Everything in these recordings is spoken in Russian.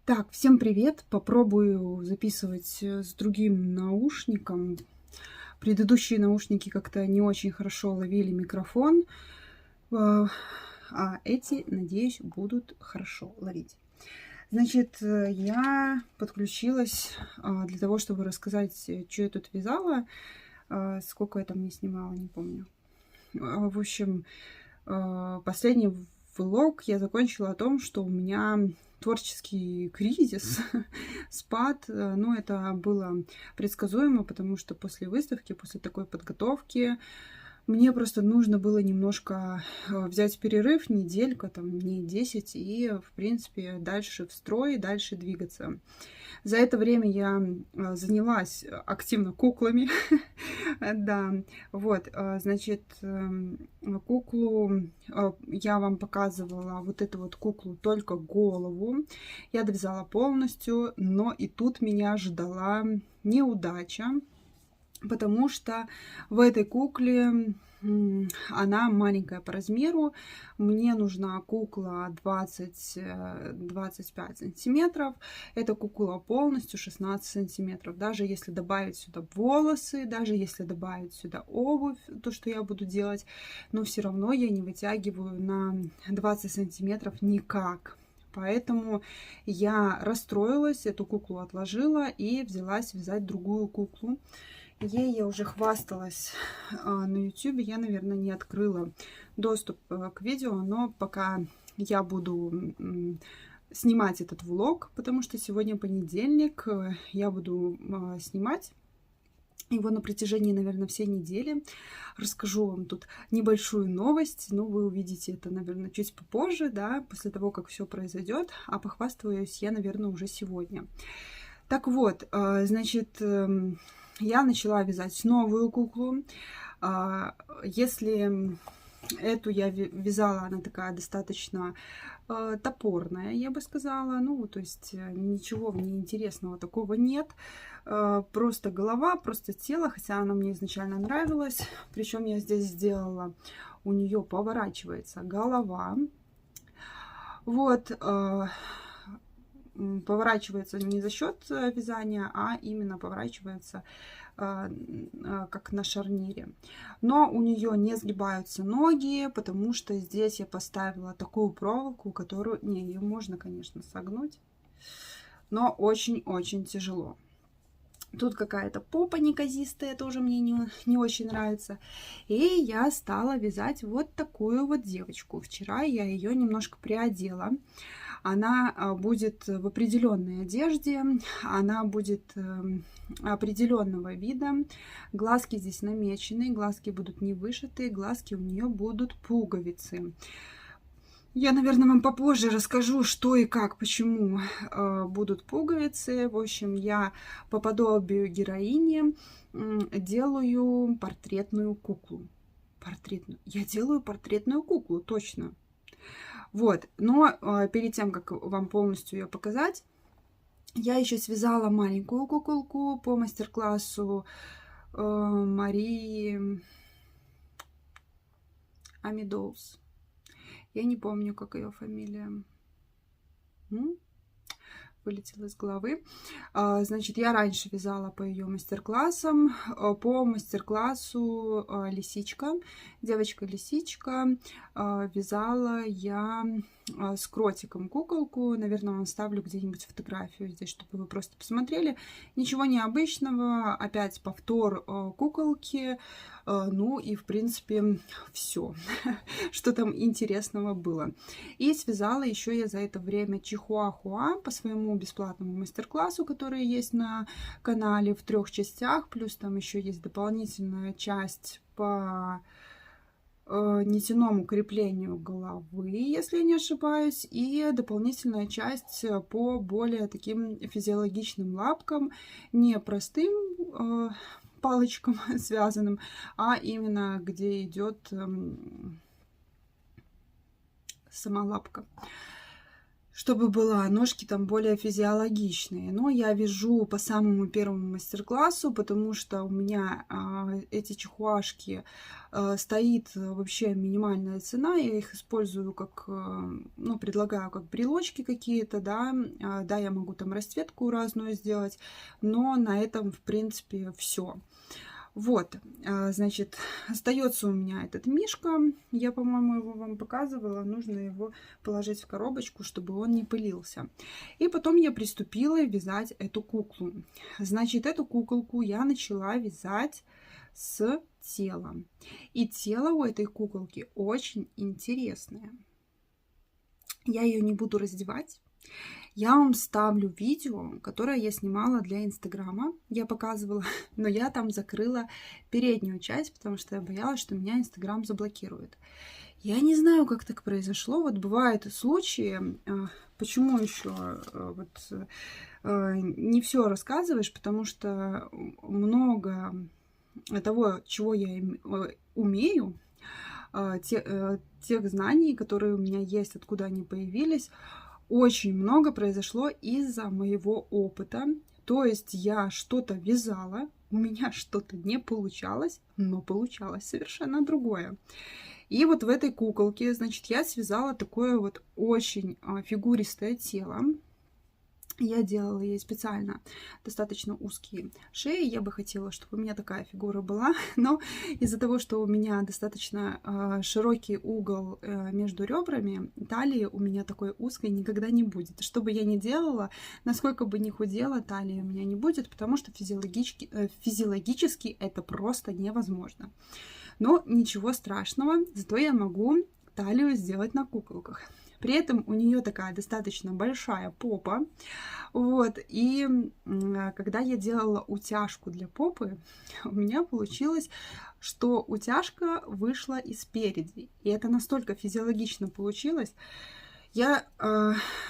Так, всем привет! Попробую записывать с другим наушником. Предыдущие наушники как-то не очень хорошо ловили микрофон, а эти, надеюсь, будут хорошо ловить. Значит, я подключилась для того, чтобы рассказать, что я тут вязала, сколько я там не снимала, не помню. В общем, последний влог я закончила о том, что у меня творческий кризис, спад. Ну, это было предсказуемо, потому что после выставки, после такой подготовки мне просто нужно было немножко взять перерыв, неделька, там, дней 10, и, в принципе, дальше в строй, дальше двигаться. За это время я занялась активно куклами. Да, вот, значит, куклу я вам показывала, вот эту вот куклу, только голову. Я довязала полностью, но и тут меня ждала неудача, потому что в этой кукле она маленькая по размеру. Мне нужна кукла 20-25 сантиметров. Эта кукла полностью 16 сантиметров. Даже если добавить сюда волосы, даже если добавить сюда обувь, то, что я буду делать, но все равно я не вытягиваю на 20 сантиметров никак. Поэтому я расстроилась, эту куклу отложила и взялась вязать другую куклу. Ей я уже хвасталась на YouTube. Я, наверное, не открыла доступ к видео, но пока я буду снимать этот влог, потому что сегодня понедельник, я буду снимать его на протяжении, наверное, всей недели. Расскажу вам тут небольшую новость, но вы увидите это, наверное, чуть попозже, да, после того, как все произойдет, а похвастаюсь я, наверное, уже сегодня. Так вот, значит, я начала вязать новую куклу. Если эту я вязала, она такая достаточно топорная, я бы сказала. Ну, то есть ничего в ней интересного такого нет. Просто голова, просто тело, хотя она мне изначально нравилась. Причем я здесь сделала, у нее поворачивается голова. Вот, поворачивается не за счет вязания, а именно поворачивается как на шарнире. Но у нее не сгибаются ноги, потому что здесь я поставила такую проволоку, которую... Не, ее можно, конечно, согнуть, но очень-очень тяжело. Тут какая-то попа неказистая, тоже мне не очень нравится. И я стала вязать вот такую вот девочку. Вчера я ее немножко приодела. Она будет в определенной одежде, она будет определенного вида. Глазки здесь намечены, глазки будут не вышитые, глазки у нее будут пуговицы. Я, наверное, вам попозже расскажу, что и как, почему будут пуговицы. В общем, я по подобию героини делаю портретную куклу. Я делаю портретную куклу, точно. Вот, но перед тем, как вам полностью ее показать, я еще связала маленькую куколку по мастер-классу Марии Амидоус. Я не помню, как ее фамилия. Вылетела из головы. Значит, я раньше вязала по ее мастер-классам. По мастер-классу Лисичка, девочка-лисичка, вязала я с кротиком куколку. Наверное, вам ставлю где-нибудь фотографию здесь, чтобы вы просто посмотрели. Ничего необычного. Опять повтор куколки. Ну и, в принципе, все, что там интересного было. И связала еще я за это время чихуахуа по своему бесплатному мастер-классу, который есть на канале в 3 частях. Плюс там еще есть дополнительная часть по нитяному креплению головы, если я не ошибаюсь, и дополнительная часть по более таким физиологичным лапкам, не простым палочкам связанным, а именно где идет сама лапка. чтобы была ножки там более физиологичные. Но я вяжу по самому первому мастер-классу, потому что у меня эти чихуашки стоит вообще минимальная цена. Я их использую как, ну, предлагаю как брелочки какие-то, да. Да, я могу там расцветку разную сделать, но на этом, в принципе, все. Вот, значит, остается у меня этот мишка. Я, по-моему, его вам показывала. Нужно его положить в коробочку, чтобы он не пылился. И потом я приступила вязать эту куклу. Значит, эту куколку я начала вязать с телом. И тело у этой куколки очень интересное. Я ее не буду раздевать. Я вам ставлю видео, которое я снимала для Инстаграма. Я показывала, но я там закрыла переднюю часть, потому что я боялась, что меня Инстаграм заблокирует. Я не знаю, как так произошло. Вот бывают случаи, почему еще вот не все рассказываешь, потому что много того, чего я умею, тех знаний, которые у меня есть, откуда они появились, очень много произошло из-за моего опыта. То есть я что-то вязала, у меня что-то не получалось, но получалось совершенно другое. И вот в этой куколке, значит, я связала такое вот очень фигуристое тело. Я делала ей специально достаточно узкие шеи. Я бы хотела, чтобы у меня такая фигура была, но из-за того, что у меня достаточно широкий угол между ребрами, талии у меня такой узкой никогда не будет. Что бы я ни делала, насколько бы ни худела, талии у меня не будет, потому что физиологически это просто невозможно. Но ничего страшного, зато я могу талию сделать на куколках. При этом у нее такая достаточно большая попа. Вот. И когда я делала утяжку для попы, у меня получилось, что утяжка вышла и спереди. И это настолько физиологично получилось. Я,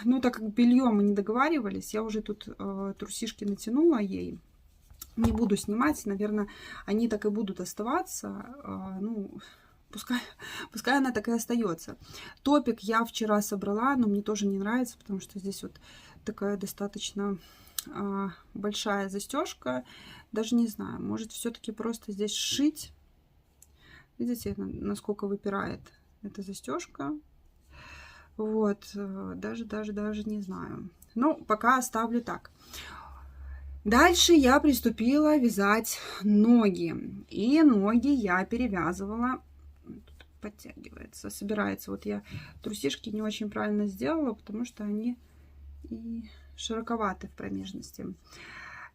ну, так как бельем мы не договаривались, я уже тут трусишки натянула ей. Не буду снимать, наверное, они так и будут оставаться. Ну, пускай она так и остается. Топик я вчера собрала, но мне тоже не нравится, потому что здесь вот такая достаточно большая застежка. Даже не знаю, может все-таки просто здесь сшить. Видите, насколько выпирает эта застежка. Вот, даже не знаю. Ну, пока оставлю так. Дальше я приступила вязать ноги. И ноги я перевязывала. Тут подтягивается, собирается. Вот я трусишки не очень правильно сделала, потому что они и широковаты в промежности.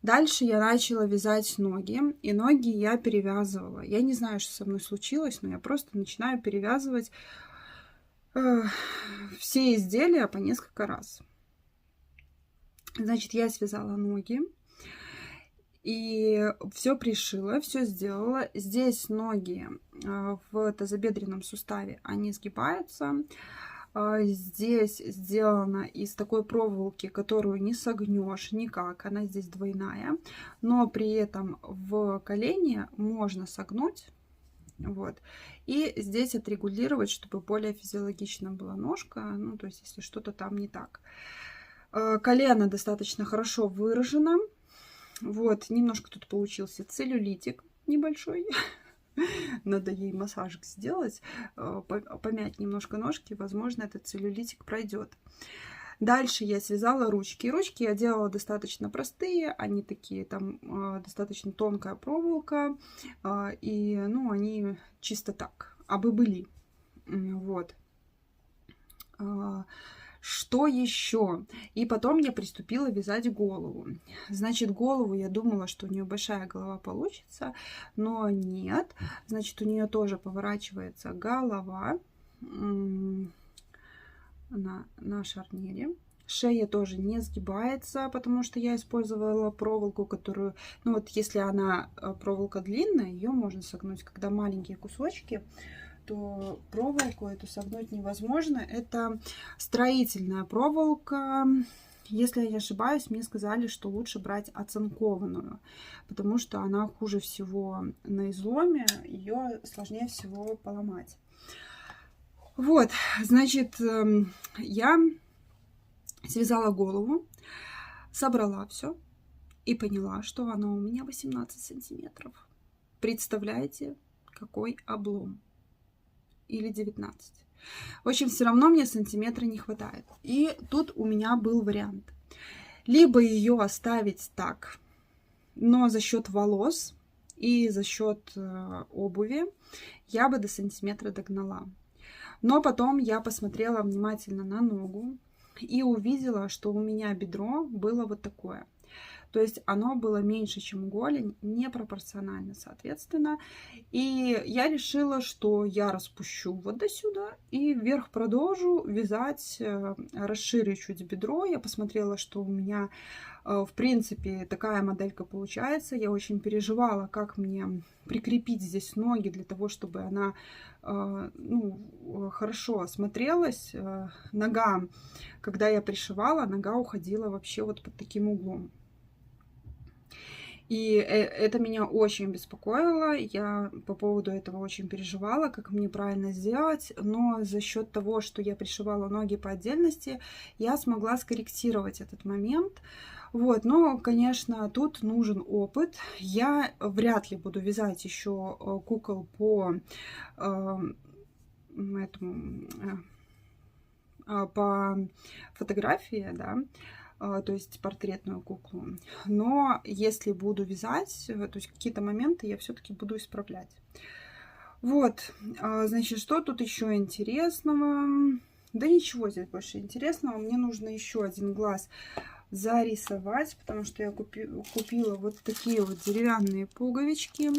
Дальше я начала вязать ноги. И ноги я перевязывала. Я не знаю, что со мной случилось, но я просто начинаю перевязывать все изделия по несколько раз. Значит, я связала ноги. И все пришила, все сделала. Здесь ноги в тазобедренном суставе, они сгибаются. Здесь сделана из такой проволоки, которую не согнешь никак. Она здесь двойная. Но при этом в колене можно согнуть. Вот. И здесь отрегулировать, чтобы более физиологично была ножка. Ну, то есть, если что-то там не так. Колено достаточно хорошо выражено. Вот, немножко тут получился целлюлитик небольшой. Надо ей массажик сделать, помять немножко ножки. Возможно, этот целлюлитик пройдет. Дальше я связала ручки. Ручки я делала достаточно простые. Они такие, там достаточно тонкая проволока. И, ну, они чисто так, абы были. Вот. Что еще? И потом я приступила вязать голову. Значит, голову я думала, что у нее большая голова получится, но нет. Значит, у нее тоже поворачивается голова на шарнире. Шея тоже не сгибается, потому что я использовала проволоку, которую, ну вот если она проволока длинная, ее можно согнуть. Когда маленькие кусочки, то проволоку эту согнуть невозможно. Это строительная проволока. Если я не ошибаюсь, мне сказали, что лучше брать оцинкованную, потому что она хуже всего на изломе, ее сложнее всего поломать. Вот, значит, я связала голову, собрала все и поняла, что оно у меня 18 сантиметров. Представляете, какой облом? Или 19. В общем, все равно мне сантиметра не хватает. И тут у меня был вариант. Либо ее оставить так, но за счет волос и за счет обуви я бы до сантиметра догнала. Но потом я посмотрела внимательно на ногу и увидела, что у меня бедро было вот такое. То есть оно было меньше, чем голень, непропорционально, соответственно. И я решила, что я распущу вот до сюда и вверх продолжу вязать, расширю чуть бедро. Я посмотрела, что у меня, в принципе, такая моделька получается. Я очень переживала, как мне прикрепить здесь ноги для того, чтобы она хорошо смотрелась. Нога, когда я пришивала, нога уходила вообще вот под таким углом. И это меня очень беспокоило, я по поводу этого очень переживала, как мне правильно сделать, но за счет того, что я пришивала ноги по отдельности, я смогла скорректировать этот момент. Вот, но, конечно, тут нужен опыт. Я вряд ли буду вязать еще кукол по фотографии, да, то есть портретную куклу. Но если буду вязать, то есть какие-то моменты я все-таки буду исправлять. Вот, значит, что тут еще интересного? Да ничего здесь больше интересного. Мне нужно еще один глаз зарисовать, потому что я купила вот такие вот деревянные пуговички.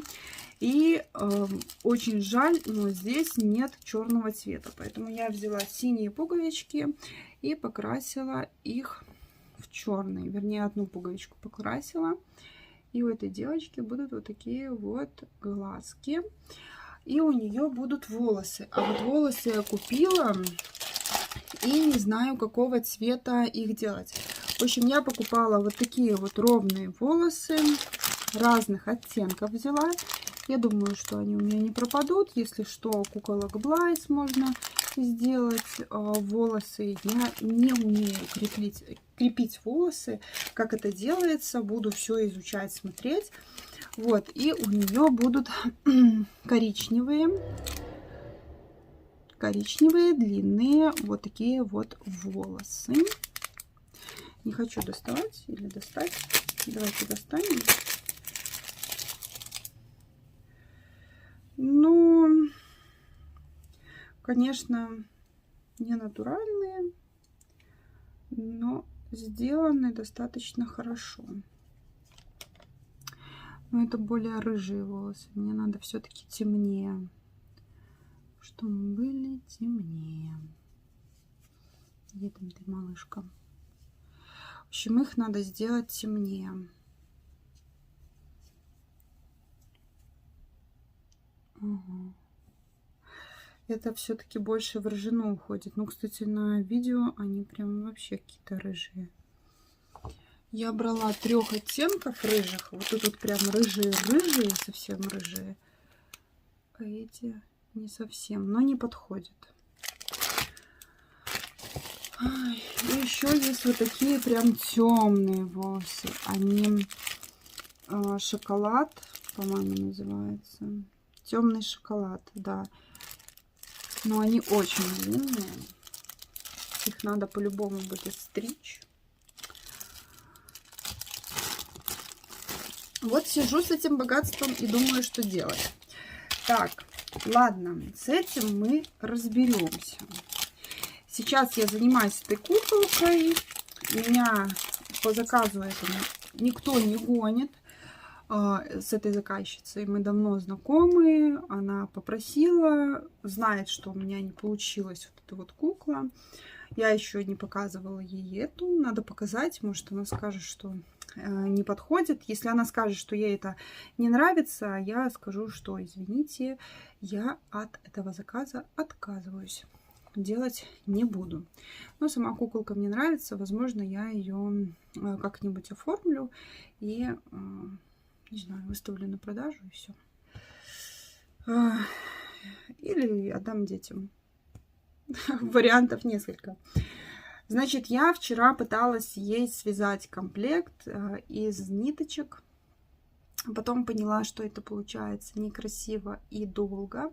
И очень жаль, но здесь нет черного цвета. Поэтому я взяла синие пуговички и покрасила их в черный. Вернее, одну пуговичку покрасила. И у этой девочки будут вот такие вот глазки. И у нее будут волосы. А вот волосы я купила и не знаю, какого цвета их делать. В общем, я покупала вот такие вот ровные волосы. Разных оттенков взяла. Я думаю, что они у меня не пропадут. Если что, куколок Блайс можно сделать. Волосы я не умею крепить волосы. Как это делается, буду все изучать, смотреть. Вот, и у нее будут коричневые длинные вот такие вот волосы. Не хочу доставать или достать. Давайте достанем. Ну, конечно, не натуральные, но сделаны достаточно хорошо. Но это более рыжие волосы. Мне надо все-таки темнее, чтобы были темнее. Где там ты, малышка? В общем, их надо сделать темнее. Угу. Это все-таки больше в рыжину уходит. Ну, кстати, на видео они прям вообще какие-то рыжие. Я брала 3 оттенков рыжих. Вот тут вот прям рыжие, совсем рыжие. А эти не совсем, но не подходят. И еще есть вот такие прям темные волосы. Они шоколад, по-моему, называется. Темный шоколад, да. Но они очень длинные. Их надо по-любому будет стричь. Вот сижу с этим богатством и думаю, что делать. Так, ладно, с этим мы разберемся. Сейчас я занимаюсь этой куколкой. Меня по заказу этому никто не гонит. С этой заказчицей мы давно знакомы. Она попросила, знает, что у меня не получилась вот эта вот кукла. Я еще не показывала ей эту. Надо показать. Может, она скажет, что не подходит. Если она скажет, что ей это не нравится, я скажу, что извините, я от этого заказа отказываюсь. Делать не буду. Но сама куколка мне нравится. Возможно, я ее как-нибудь оформлю и, не знаю, выставлю на продажу и все. Или отдам детям. Вариантов несколько. Значит, я вчера пыталась ей связать комплект из ниточек. Потом поняла, что это получается некрасиво и долго.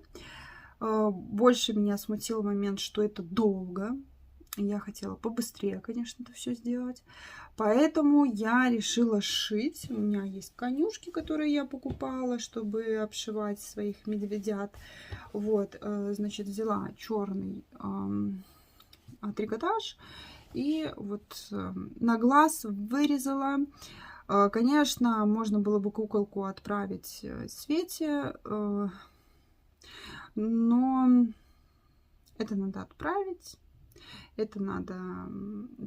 Больше меня смутил момент, что это долго. Я хотела побыстрее, конечно, это все сделать. Поэтому я решила сшить. У меня есть конюшки, которые я покупала, чтобы обшивать своих медведят. Вот, значит, взяла черный трикотаж и вот на глаз вырезала. Конечно, можно было бы куколку отправить Свете, но это надо отправить, это надо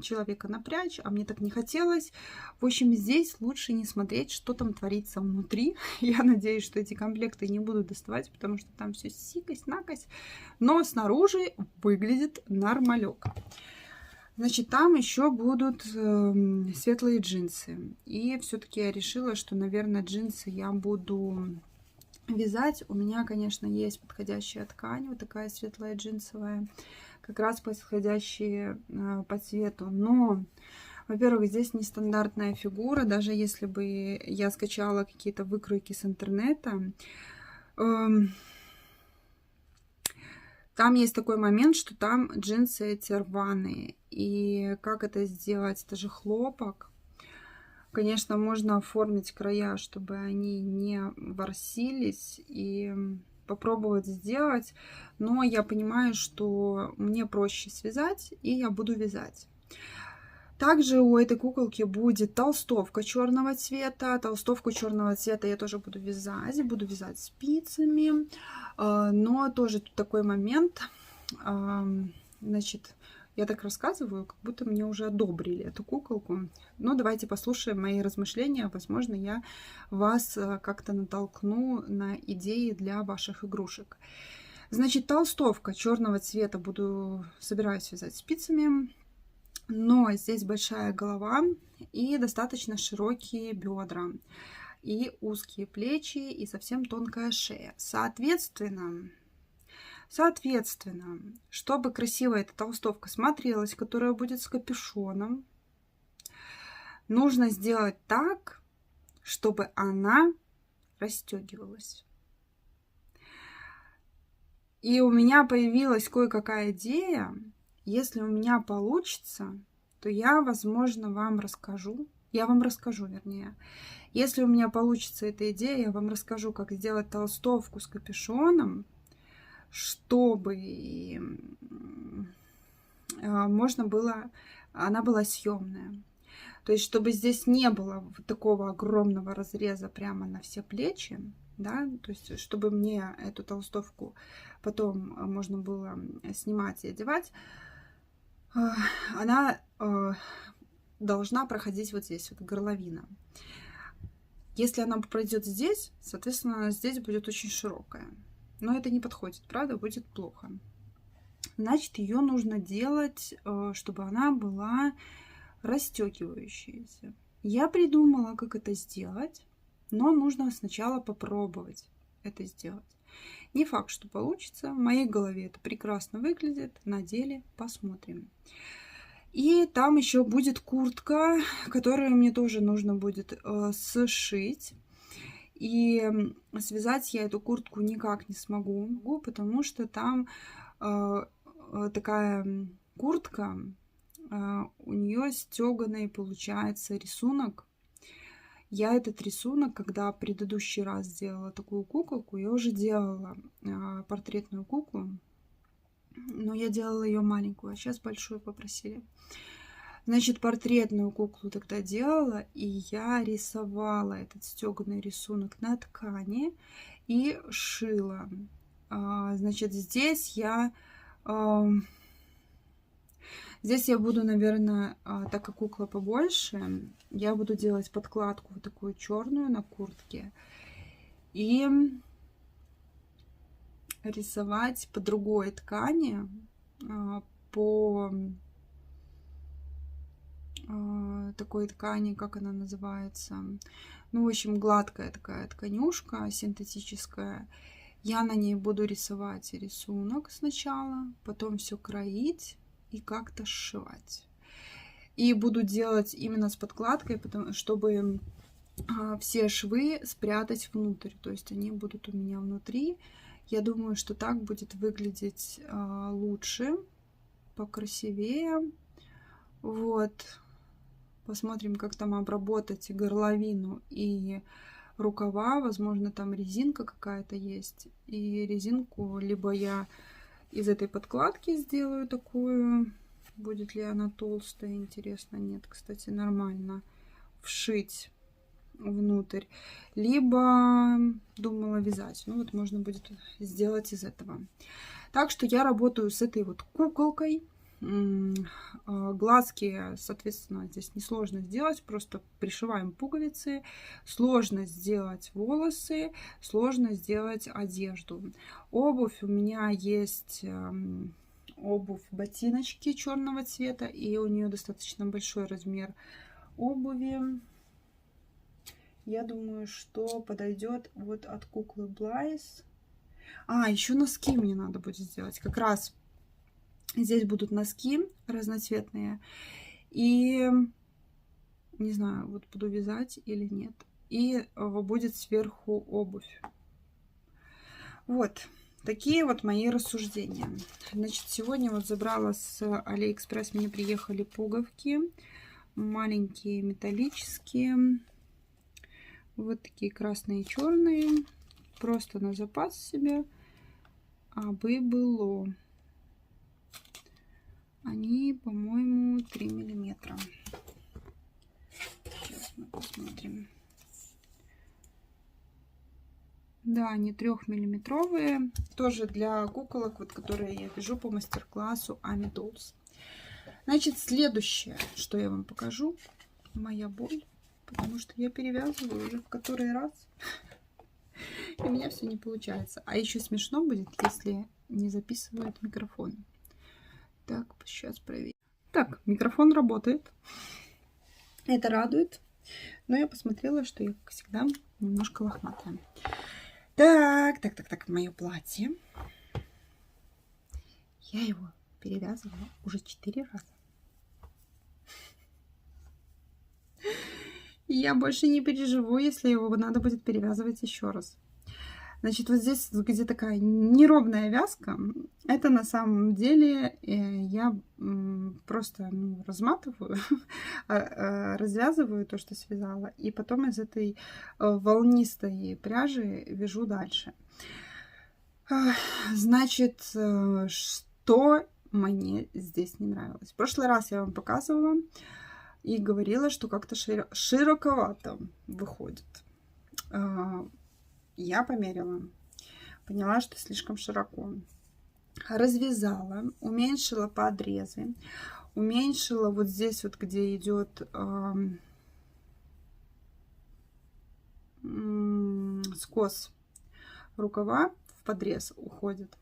человека напрячь, а мне так не хотелось. В общем, здесь лучше не смотреть, что там творится внутри. Я надеюсь, что эти комплекты не буду доставать, потому что там все сикость-накость, но снаружи выглядит нормалек. Значит, там еще будут светлые джинсы. И все-таки я решила, что, наверное, джинсы я буду вязать. У меня, конечно, есть подходящая ткань, вот такая светлая джинсовая, как раз подходящие по цвету. Но, во-первых, здесь нестандартная фигура. Даже если бы я скачала какие-то выкройки с интернета, там есть такой момент, что там джинсы эти рваные. И как это сделать? Это же хлопок. Конечно, можно оформить края, чтобы они не ворсились, и попробовать сделать. Но я понимаю, что мне проще связать, и я буду вязать. Также у этой куколки будет толстовка черного цвета. Толстовку черного цвета я тоже буду вязать. Буду вязать спицами. Но тоже тут такой момент. Значит, я так рассказываю, как будто мне уже одобрили эту куколку. Но давайте послушаем мои размышления. Возможно, я вас как-то натолкну на идеи для ваших игрушек. Значит, толстовка черного цвета собираюсь вязать спицами. Но здесь большая голова и достаточно широкие бедра, и узкие плечи, и совсем тонкая шея. Соответственно, чтобы красиво эта толстовка смотрелась, которая будет с капюшоном, нужно сделать так, чтобы она расстегивалась. И у меня появилась кое-какая идея. Если у меня получится, то я, возможно, вам расскажу. Я вам расскажу, вернее. Если у меня получится эта идея, я вам расскажу, как сделать толстовку с капюшоном, чтобы можно было, она была съемная. То есть, чтобы здесь не было такого огромного разреза прямо на все плечи, да, то есть, чтобы мне эту толстовку потом можно было снимать и одевать, она должна проходить вот здесь, вот горловина. Если она пройдет здесь, соответственно, она здесь будет очень широкая. Но это не подходит, правда, будет плохо. Значит, ее нужно делать, чтобы она была расстегивающаяся. Я придумала, как это сделать, но нужно сначала попробовать это сделать. Не факт, что получится. В моей голове это прекрасно выглядит. На деле посмотрим. И там еще будет куртка, которую мне тоже нужно будет сшить. И связать я эту куртку никак не смогу, потому что там такая куртка, у нее стеганый получается рисунок. Я этот рисунок, когда в предыдущий раз делала такую куколку, я уже делала портретную куклу, но я делала ее маленькую, а сейчас большую попросили. Значит, портретную куклу тогда делала, и я рисовала этот стеганый рисунок на ткани и шила. Значит, здесь я буду, наверное, так как кукла побольше, я буду делать подкладку вот такую черную на куртке и рисовать по другой ткани, по такой ткани, как она называется. Ну, в общем, гладкая такая тканюшка синтетическая. Я на ней буду рисовать рисунок сначала, потом все кроить и как-то сшивать. И буду делать именно с подкладкой, чтобы все швы спрятать внутрь. То есть они будут у меня внутри. Я думаю, что так будет выглядеть лучше, покрасивее. Вот. Посмотрим, как там обработать горловину и рукава. Возможно, там резинка какая-то есть. И резинку либо я из этой подкладки сделаю такую. Будет ли она толстая, интересно. Нет, кстати, нормально. Вшить внутрь. Либо думала вязать. Ну вот можно будет сделать из этого. Так что я работаю с этой вот куколкой. Глазки, соответственно, здесь несложно сделать, просто пришиваем пуговицы. Сложно сделать волосы, сложно сделать одежду. Обувь у меня есть обувь ботиночки черного цвета, и у нее достаточно большой размер обуви. Я думаю, что подойдет вот от куклы Блайс. Еще носки мне надо будет сделать. Как раз здесь будут носки разноцветные. И не знаю, вот буду вязать или нет. И будет сверху обувь. Вот. Такие вот мои рассуждения. Значит, сегодня вот забрала с Алиэкспресс. Мне приехали пуговки. Маленькие, металлические. Вот такие красные и черные. Просто на запас себе. Абы было. Они, по-моему, 3 миллиметра. Сейчас мы посмотрим. Да, они 3-миллиметровые. Тоже для куколок, вот, которые я вяжу по мастер-классу Ami Dolls. Значит, следующее, что я вам покажу. Моя боль. Потому что я перевязываю уже в который раз. И у меня все не получается. А еще смешно будет, если не записывает микрофон. Так, сейчас проверим. Так, микрофон работает. Это радует. Но я посмотрела, что я, как всегда, немножко лохматая. Так, мое платье. Я его перевязывала уже 4 раза. И я больше не переживу, если его надо будет перевязывать еще раз. Значит, вот здесь, где такая неровная вязка, это на самом деле я просто разматываю, развязываю то, что связала, и потом из этой волнистой пряжи вяжу дальше. Значит, что мне здесь не нравилось? В прошлый раз я вам показывала и говорила, что как-то широковато выходит. Я померила, поняла, что слишком широко. Развязала, уменьшила подрезы, уменьшила вот здесь вот, где идет скос рукава, в подрез уходит.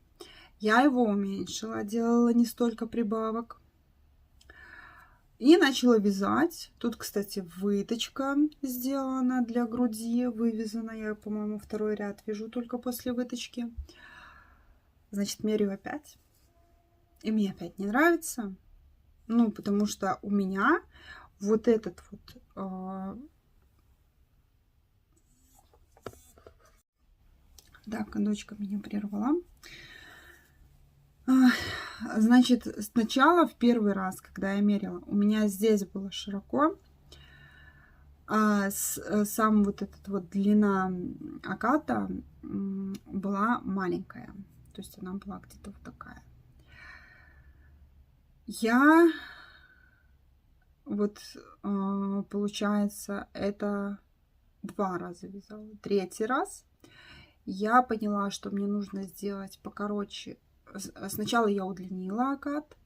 Я его уменьшила, делала не столько прибавок. И начала вязать. Тут, кстати, выточка сделана для груди, вывязана. Я, по-моему, второй ряд вяжу только после выточки. Значит, меряю опять. И мне опять не нравится. Ну, потому что у меня вот этот вот... Так, дочка меня прервала. Значит, сначала в первый раз, когда я мерила, у меня здесь было широко, сам вот этот вот длина аката была маленькая, то есть она была где-то вот такая. Я вот, получается, это 2 раза вязала. 3-й раз я поняла, что мне нужно сделать покороче. Сначала я удлинила акат,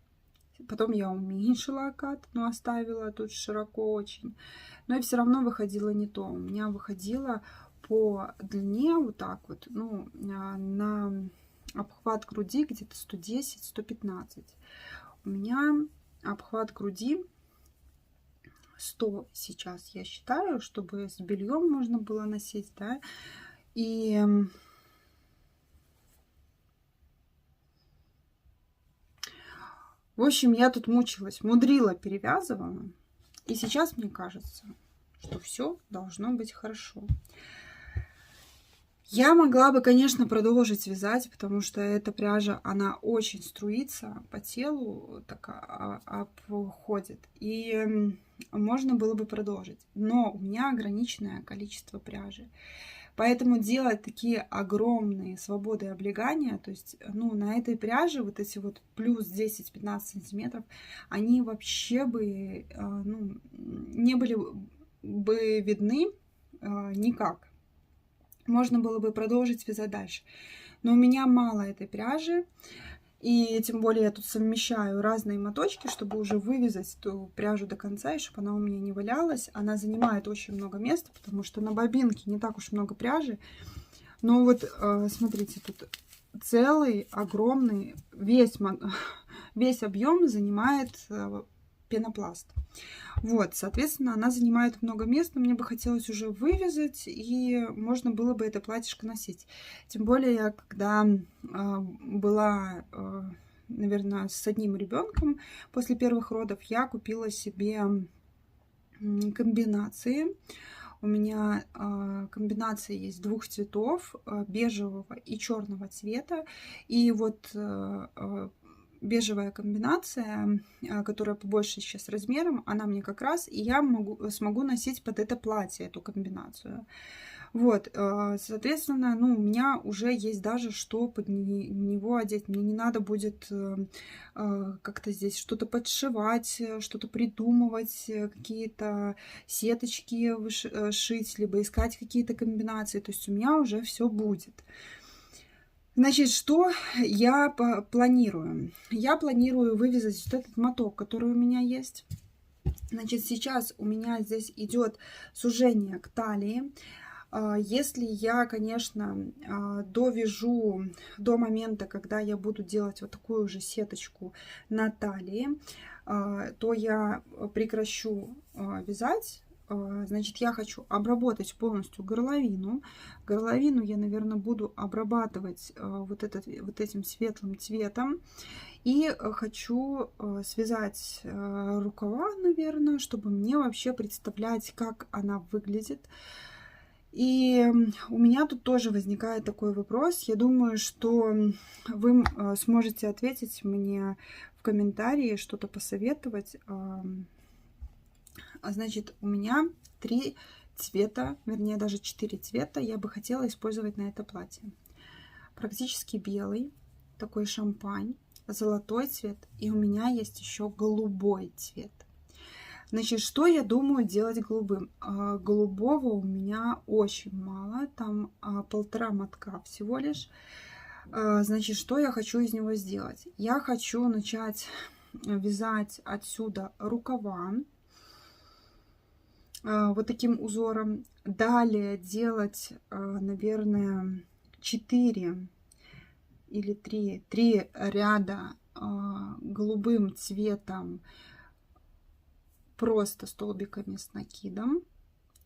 потом я уменьшила акат, но оставила тут широко очень. Но и все равно выходило не то. У меня выходило по длине вот так вот, ну, на обхват груди где-то 110-115. У меня обхват груди 100 сейчас, я считаю, чтобы с бельем можно было носить, да, и... В общем, я тут мучилась, мудрила, перевязывала. И сейчас мне кажется, что все должно быть хорошо. Я могла бы, конечно, продолжить вязать, потому что эта пряжа, она очень струится по телу, так обходит. И можно было бы продолжить. Но у меня ограниченное количество пряжи. Поэтому делать такие огромные свободы и облегания, то есть, ну, на этой пряже вот эти вот плюс 10-15 сантиметров, они вообще бы, ну, не были бы видны никак. Можно было бы продолжить вязать дальше. Но у меня мало этой пряжи. И тем более я тут совмещаю разные моточки, чтобы уже вывязать эту пряжу до конца, и чтобы она у меня не валялась. Она занимает очень много места, потому что на бобинке не так уж много пряжи. Но вот смотрите, тут целый огромный, весь объем занимает пенопласт. Вот, соответственно, она занимает много места. Мне бы хотелось уже вывязать, и можно было бы это платьишко носить. Тем более, я когда была, наверное, с одним ребенком после первых родов, я купила себе комбинации. У меня комбинация есть двух цветов, бежевого и черного цвета. И вот бежевая комбинация, которая побольше сейчас размером, она мне как раз, и я смогу носить под это платье эту комбинацию. Вот, соответственно, ну, у меня уже есть даже что под него одеть. Мне не надо будет как-то здесь что-то подшивать, что-то придумывать, какие-то сеточки шить, либо искать какие-то комбинации. То есть у меня уже все будет. Значит, что я планирую? Я планирую вывязать вот этот моток, который у меня есть. Значит, сейчас у меня здесь идет сужение к талии. Если я, конечно, довяжу до момента, когда я буду делать вот такую же сеточку на талии, то я прекращу вязать. Значит, я хочу обработать полностью горловину. Горловину я, наверное, буду обрабатывать вот этим светлым цветом. И хочу связать рукава, наверное, чтобы мне вообще представлять, как она выглядит. И у меня тут тоже возникает такой вопрос. Я думаю, что вы сможете ответить мне в комментарии, что-то посоветовать. Значит, у меня 3 цвета, вернее, даже 4 цвета я бы хотела использовать на это платье. Практически белый, такой шампань, золотой цвет, и у меня есть еще голубой цвет. Значит, что я думаю делать голубым? Голубого у меня очень мало, там 1,5 мотка всего лишь. Значит, что я хочу из него сделать? Я хочу начать вязать отсюда рукава вот таким узором. Далее делать, наверное, 4 или 3 ряда голубым цветом, просто столбиками с накидом.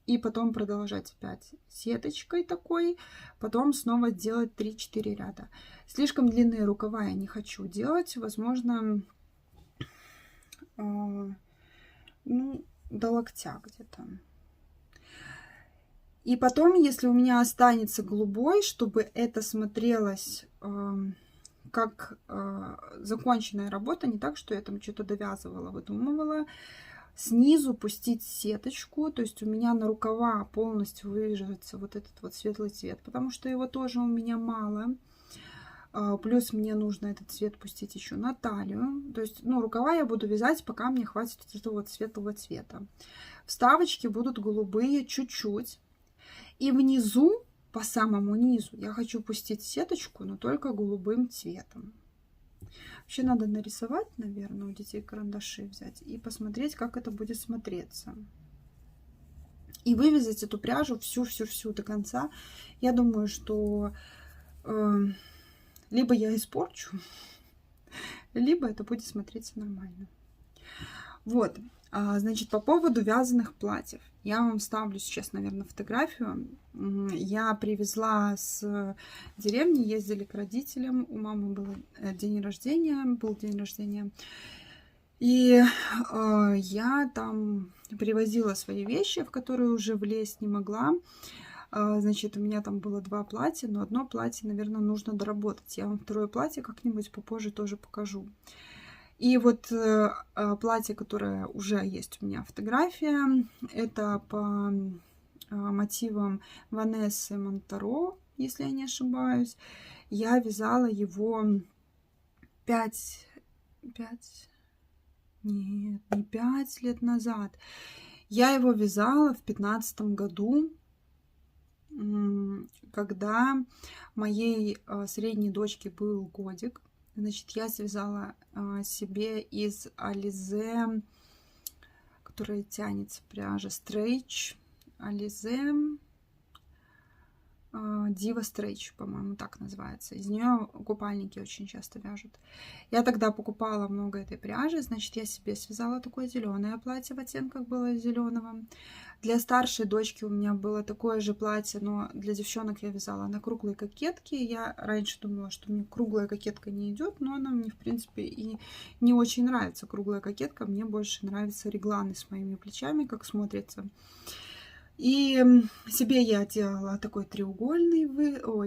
И потом продолжать опять сеточкой такой. Потом снова делать 3-4 ряда. Слишком длинные рукава я не хочу делать. Возможно, ну, до локтя где-то. И потом, если у меня останется голубой, чтобы это смотрелось как законченная работа, не так, что я там что-то довязывала, выдумывала, снизу пустить сеточку, то есть у меня на рукава полностью вывяжется вот этот вот светлый цвет, потому что его тоже у меня мало. Плюс мне нужно этот цвет пустить еще на талию. То есть, ну, рукава я буду вязать, пока мне хватит вот этого вот светлого цвета. Вставочки будут голубые чуть-чуть. И внизу, по самому низу, я хочу пустить сеточку, но только голубым цветом. Вообще надо нарисовать, наверное, у детей карандаши взять и посмотреть, как это будет смотреться. И вывязать эту пряжу всю до конца. Я думаю, что либо я испорчу, либо это будет смотреться нормально. Вот, значит, по поводу вязаных платьев. Я вам ставлю сейчас, наверное, фотографию. Я привезла с деревни, ездили к родителям. У мамы был день рождения. И я там привозила свои вещи, в которые уже влезть не могла. Значит, у меня там было 2 платья, но одно платье, наверное, нужно доработать. Я вам второе платье как-нибудь попозже тоже покажу. И вот платье, которое уже есть у меня фотография, это по мотивам Ванессы Монтаро, если я не ошибаюсь. Я вязала его 5, нет, не 5 лет назад. Я его вязала в 2015 году, когда моей средней дочке был годик. Значит, я связала себе из Ализе, которая тянется пряжа, Stretch, Ализе, Дива Stretch, по-моему, так называется. Из нее купальники очень часто вяжут. Я тогда покупала много этой пряжи, значит, я себе связала такое зеленое платье в оттенках было зеленого. Для старшей дочки у меня было такое же платье, но для девчонок я вязала на круглой кокетке. Я раньше думала, что мне круглая кокетка не идет, но она мне, в принципе, и не очень нравится круглая кокетка. Мне больше нравятся регланы с моими плечами, как смотрится. И себе я делала такой треугольный,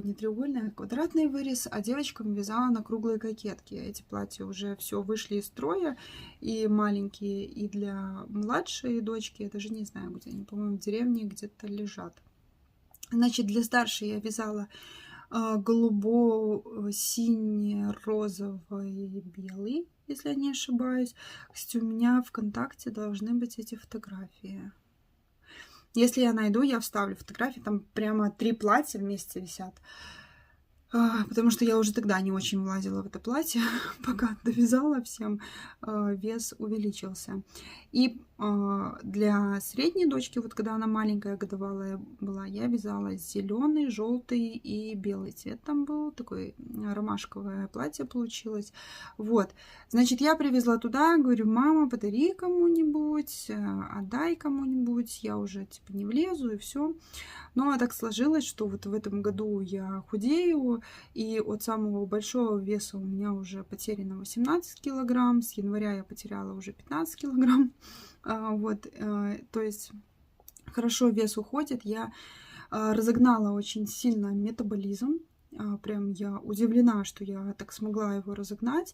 не треугольный, а квадратный вырез, а девочкам вязала на круглой кокетке. Эти платья уже все вышли из строя, и маленькие, и для младшей дочки, я даже не знаю, где они, по-моему, в деревне где-то лежат. Значит, для старшей я вязала голубо-синий-розовый, белый, если я не ошибаюсь. Кстати, у меня в ВКонтакте должны быть эти фотографии. Если я найду, я вставлю фотографии. Там прямо 3 платья вместе висят. Потому что я уже тогда не очень влазила в это платье. Пока довязала всем, вес увеличился. И для средней дочки, вот когда она маленькая, годовалая была, я вязала зеленый, желтый и белый цвет. Там был такое ромашковое платье получилось. Вот. Значит, я привезла туда, говорю: мама, подари кому-нибудь, отдай кому-нибудь. Я уже типа не влезу, и все. Ну, а так сложилось, что вот в этом году я худею, и от самого большого веса у меня уже потеряно 18 килограмм. С января я потеряла уже 15 килограмм. Вот, то есть хорошо вес уходит. Я разогнала очень сильно метаболизм. Прям я удивлена, что я так смогла его разогнать.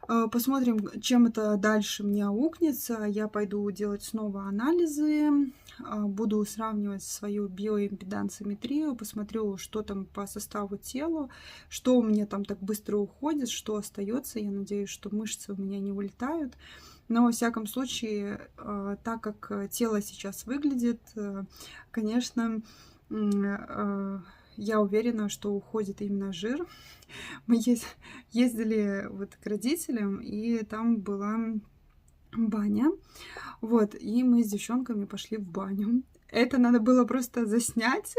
Посмотрим, чем это дальше мне аукнется. Я пойду делать снова анализы, буду сравнивать свою биоимпедансометрию, посмотрю, что там по составу тела, что у меня там так быстро уходит, что остается. Я надеюсь, что мышцы у меня не вылетают. Но, во всяком случае, так как тело сейчас выглядит, конечно, я уверена, что уходит именно жир. Мы ездили вот к родителям, и там была баня. Вот, и мы с девчонками пошли в баню. Это надо было просто заснять.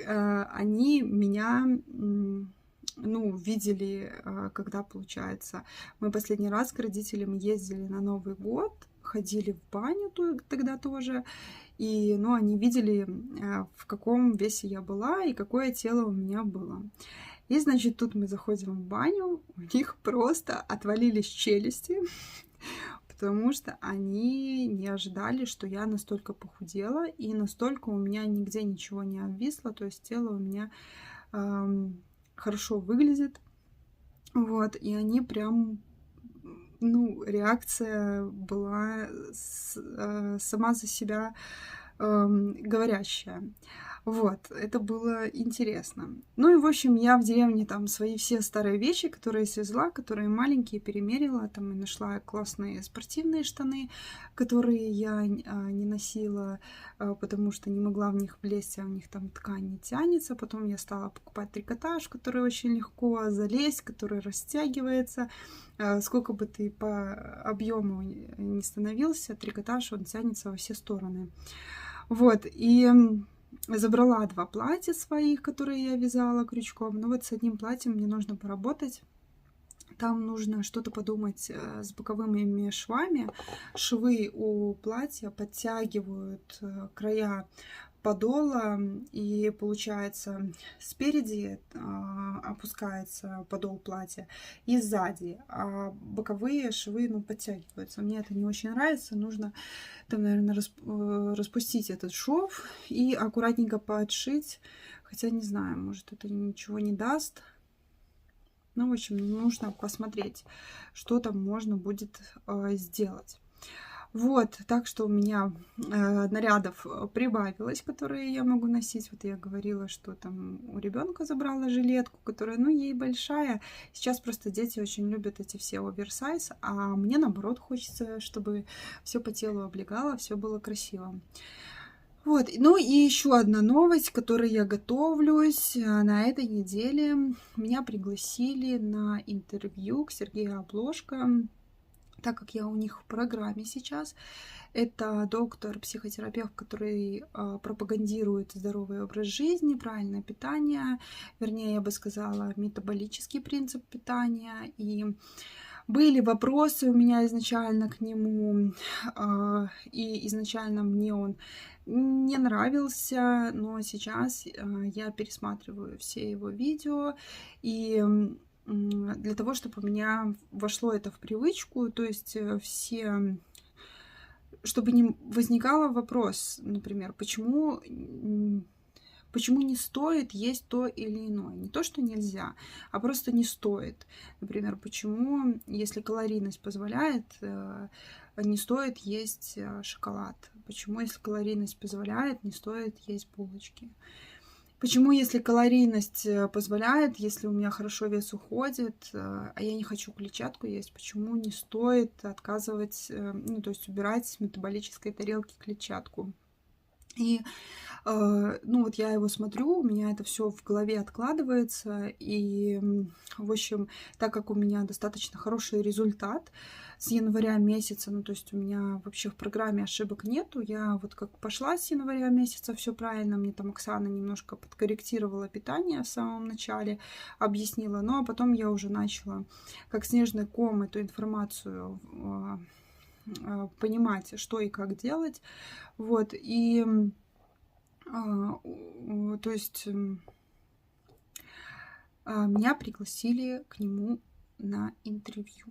Они меня, видели, когда, получается, мы последний раз к родителям ездили на Новый год, ходили в баню тогда тоже. И, они видели, в каком весе я была и какое тело у меня было. И, значит, тут мы заходим в баню, у них просто отвалились челюсти, потому что они не ожидали, что я настолько похудела, и настолько у меня нигде ничего не обвисло, то есть тело у меня хорошо выглядит. Вот, и они прям... реакция была сама за себя говорящая. Вот, это было интересно. Ну и, в общем, я в деревне там свои все старые вещи, которые свезла, которые маленькие, перемерила, там и нашла классные спортивные штаны, которые я не носила, потому что не могла в них влезть, а у них там ткань не тянется. Потом я стала покупать трикотаж, который очень легко залезть, который растягивается. Сколько бы ты по объему не становился, трикотаж, он тянется во все стороны. Вот, и забрала 2 платья своих, которые я вязала крючком. Но вот с одним платьем мне нужно поработать. Там нужно что-то подумать с боковыми швами. Швы у платья подтягивают края подола, и получается спереди опускается подол платья и сзади, а боковые швы, ну, подтягиваются. Мне это не очень нравится. Нужно там, наверное, распустить этот шов и аккуратненько подшить. Хотя не знаю, может, это ничего не даст. Ну, в общем, нужно посмотреть, что там можно будет сделать. Вот, так что у меня нарядов прибавилось, которые я могу носить. Вот я говорила, что там у ребенка забрала жилетку, которая, ну, ей большая. Сейчас просто дети очень любят эти все оверсайз, а мне, наоборот, хочется, чтобы все по телу облегало, все было красиво. Вот, ну и еще одна новость, к которой я готовлюсь. На этой неделе меня пригласили на интервью к Сергею Обложко, так как я у них в программе сейчас. Это доктор, психотерапевт, который пропагандирует здоровый образ жизни, правильное питание, вернее, я бы сказала, метаболический принцип питания. И были вопросы у меня изначально к нему, и изначально мне он не нравился, но сейчас я пересматриваю все его видео, и для того, чтобы у меня вошло это в привычку, то есть все, чтобы не возникало вопрос, например, почему не стоит есть то или иное. Не то, что нельзя, а просто не стоит. Например, почему, если калорийность позволяет, не стоит есть шоколад. Почему, если калорийность позволяет, не стоит есть булочки. Почему, если калорийность позволяет, если у меня хорошо вес уходит, а я не хочу клетчатку есть, почему не стоит отказывать, ну, то есть убирать с метаболической тарелки клетчатку? И, ну, вот я его смотрю, у меня это все в голове откладывается, и, в общем, так как у меня достаточно хороший результат с января месяца, ну, то есть у меня вообще в программе ошибок нету, я вот как пошла с января месяца, все правильно, мне там Оксана немножко подкорректировала питание в самом начале, объяснила, ну, а потом я уже начала, как снежный ком, эту информацию понимать, что и как делать, вот, и, то есть, меня пригласили к нему на интервью.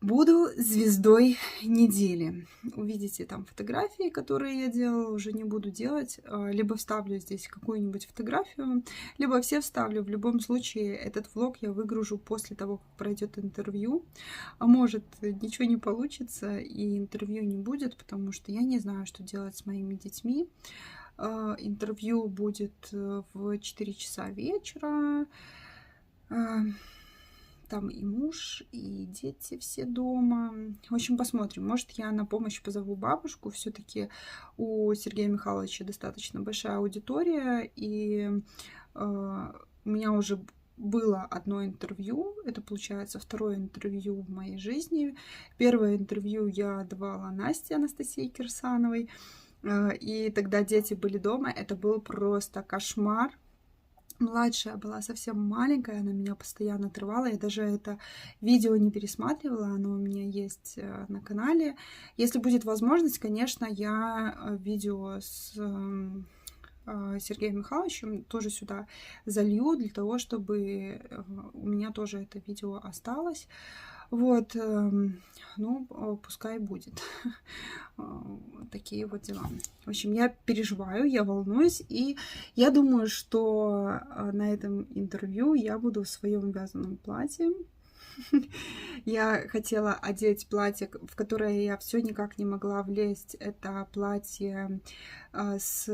Буду звездой недели. Увидите там фотографии, которые я делала, уже не буду делать. Либо вставлю здесь какую-нибудь фотографию, либо все вставлю. В любом случае, этот влог я выгружу после того, как пройдет интервью. А может, ничего не получится и интервью не будет, потому что я не знаю, что делать с моими детьми. Интервью будет в 4 часа вечера. Там и муж, и дети все дома. В общем, посмотрим. Может, я на помощь позову бабушку. Все-таки у Сергея Михайловича достаточно большая аудитория. И у меня уже было одно интервью. Это, получается, второе интервью в моей жизни. Первое интервью я давала Насте Анастасии Кирсановой. И тогда дети были дома. Это был просто кошмар. Младшая была совсем маленькая, она меня постоянно отрывала. Я даже это видео не пересматривала, оно у меня есть на канале. Если будет возможность, конечно, я видео с Сергеем Михайловичем тоже сюда залью, для того, чтобы у меня тоже это видео осталось. Вот, ну, пускай будет. Такие вот дела. В общем, я переживаю, я волнуюсь, и я думаю, что на этом интервью я буду в своем вязаном платье. Я хотела одеть платье, в которое я все никак не могла влезть. Это платье с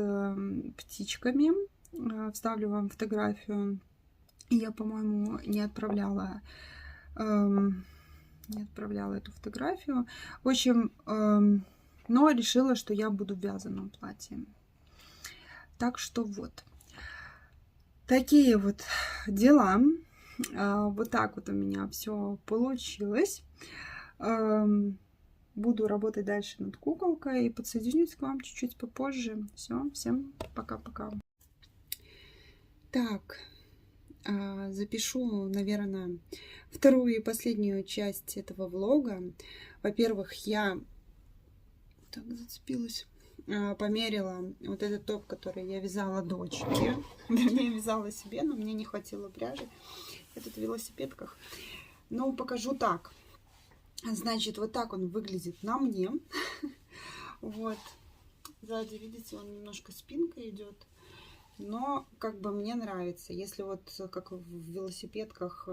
птичками. Вставлю вам фотографию. Я, по-моему, не отправляла эту фотографию. В общем, но решила, что я буду в вязаном платье. Так что вот. Такие вот дела. Вот так вот у меня все получилось. Буду работать дальше над куколкой и подсоединюсь к вам чуть-чуть попозже. Все, всем пока-пока. Так, запишу, наверное, вторую и последнюю часть этого влога. Во-первых, я так зацепилась, померила вот этот топ, который я вязала дочке. Я вязала себе, но мне не хватило пряжи. Этот в велосипедках. Ну, покажу так. Значит, вот так он выглядит на мне. Вот. Сзади, видите, он немножко спинка идет. Но как бы мне нравится. Если вот как в велосипедках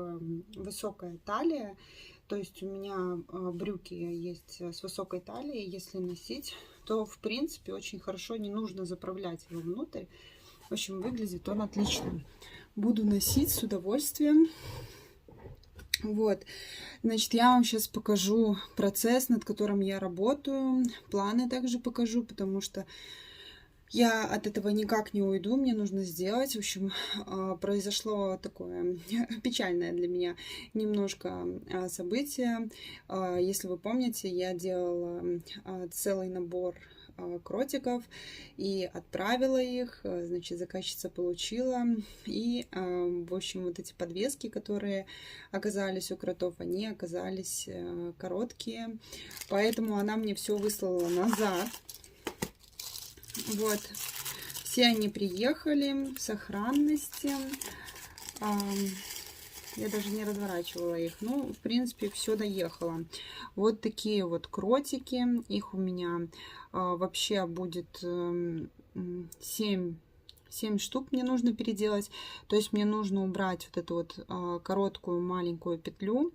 высокая талия, то есть у меня брюки есть с высокой талией, если носить, то в принципе очень хорошо, не нужно заправлять его внутрь. В общем, выглядит он отлично. Буду носить с удовольствием. Вот, значит, я вам сейчас покажу процесс, над которым я работаю. Планы также покажу, потому что я от этого никак не уйду, мне нужно сделать. В общем, произошло такое печальное для меня немножко событие. Если вы помните, я делала целый набор кротиков и отправила их, значит, заказчица получила. И, в общем, вот эти подвески, которые оказались у кротов, они оказались короткие. Поэтому она мне все выслала назад. Вот, все они приехали в сохранности. Я даже не разворачивала их. Ну, в принципе, все доехало. Вот такие вот кротики. Их у меня вообще будет 7 штук мне нужно переделать. То есть мне нужно убрать вот эту вот короткую маленькую петлю.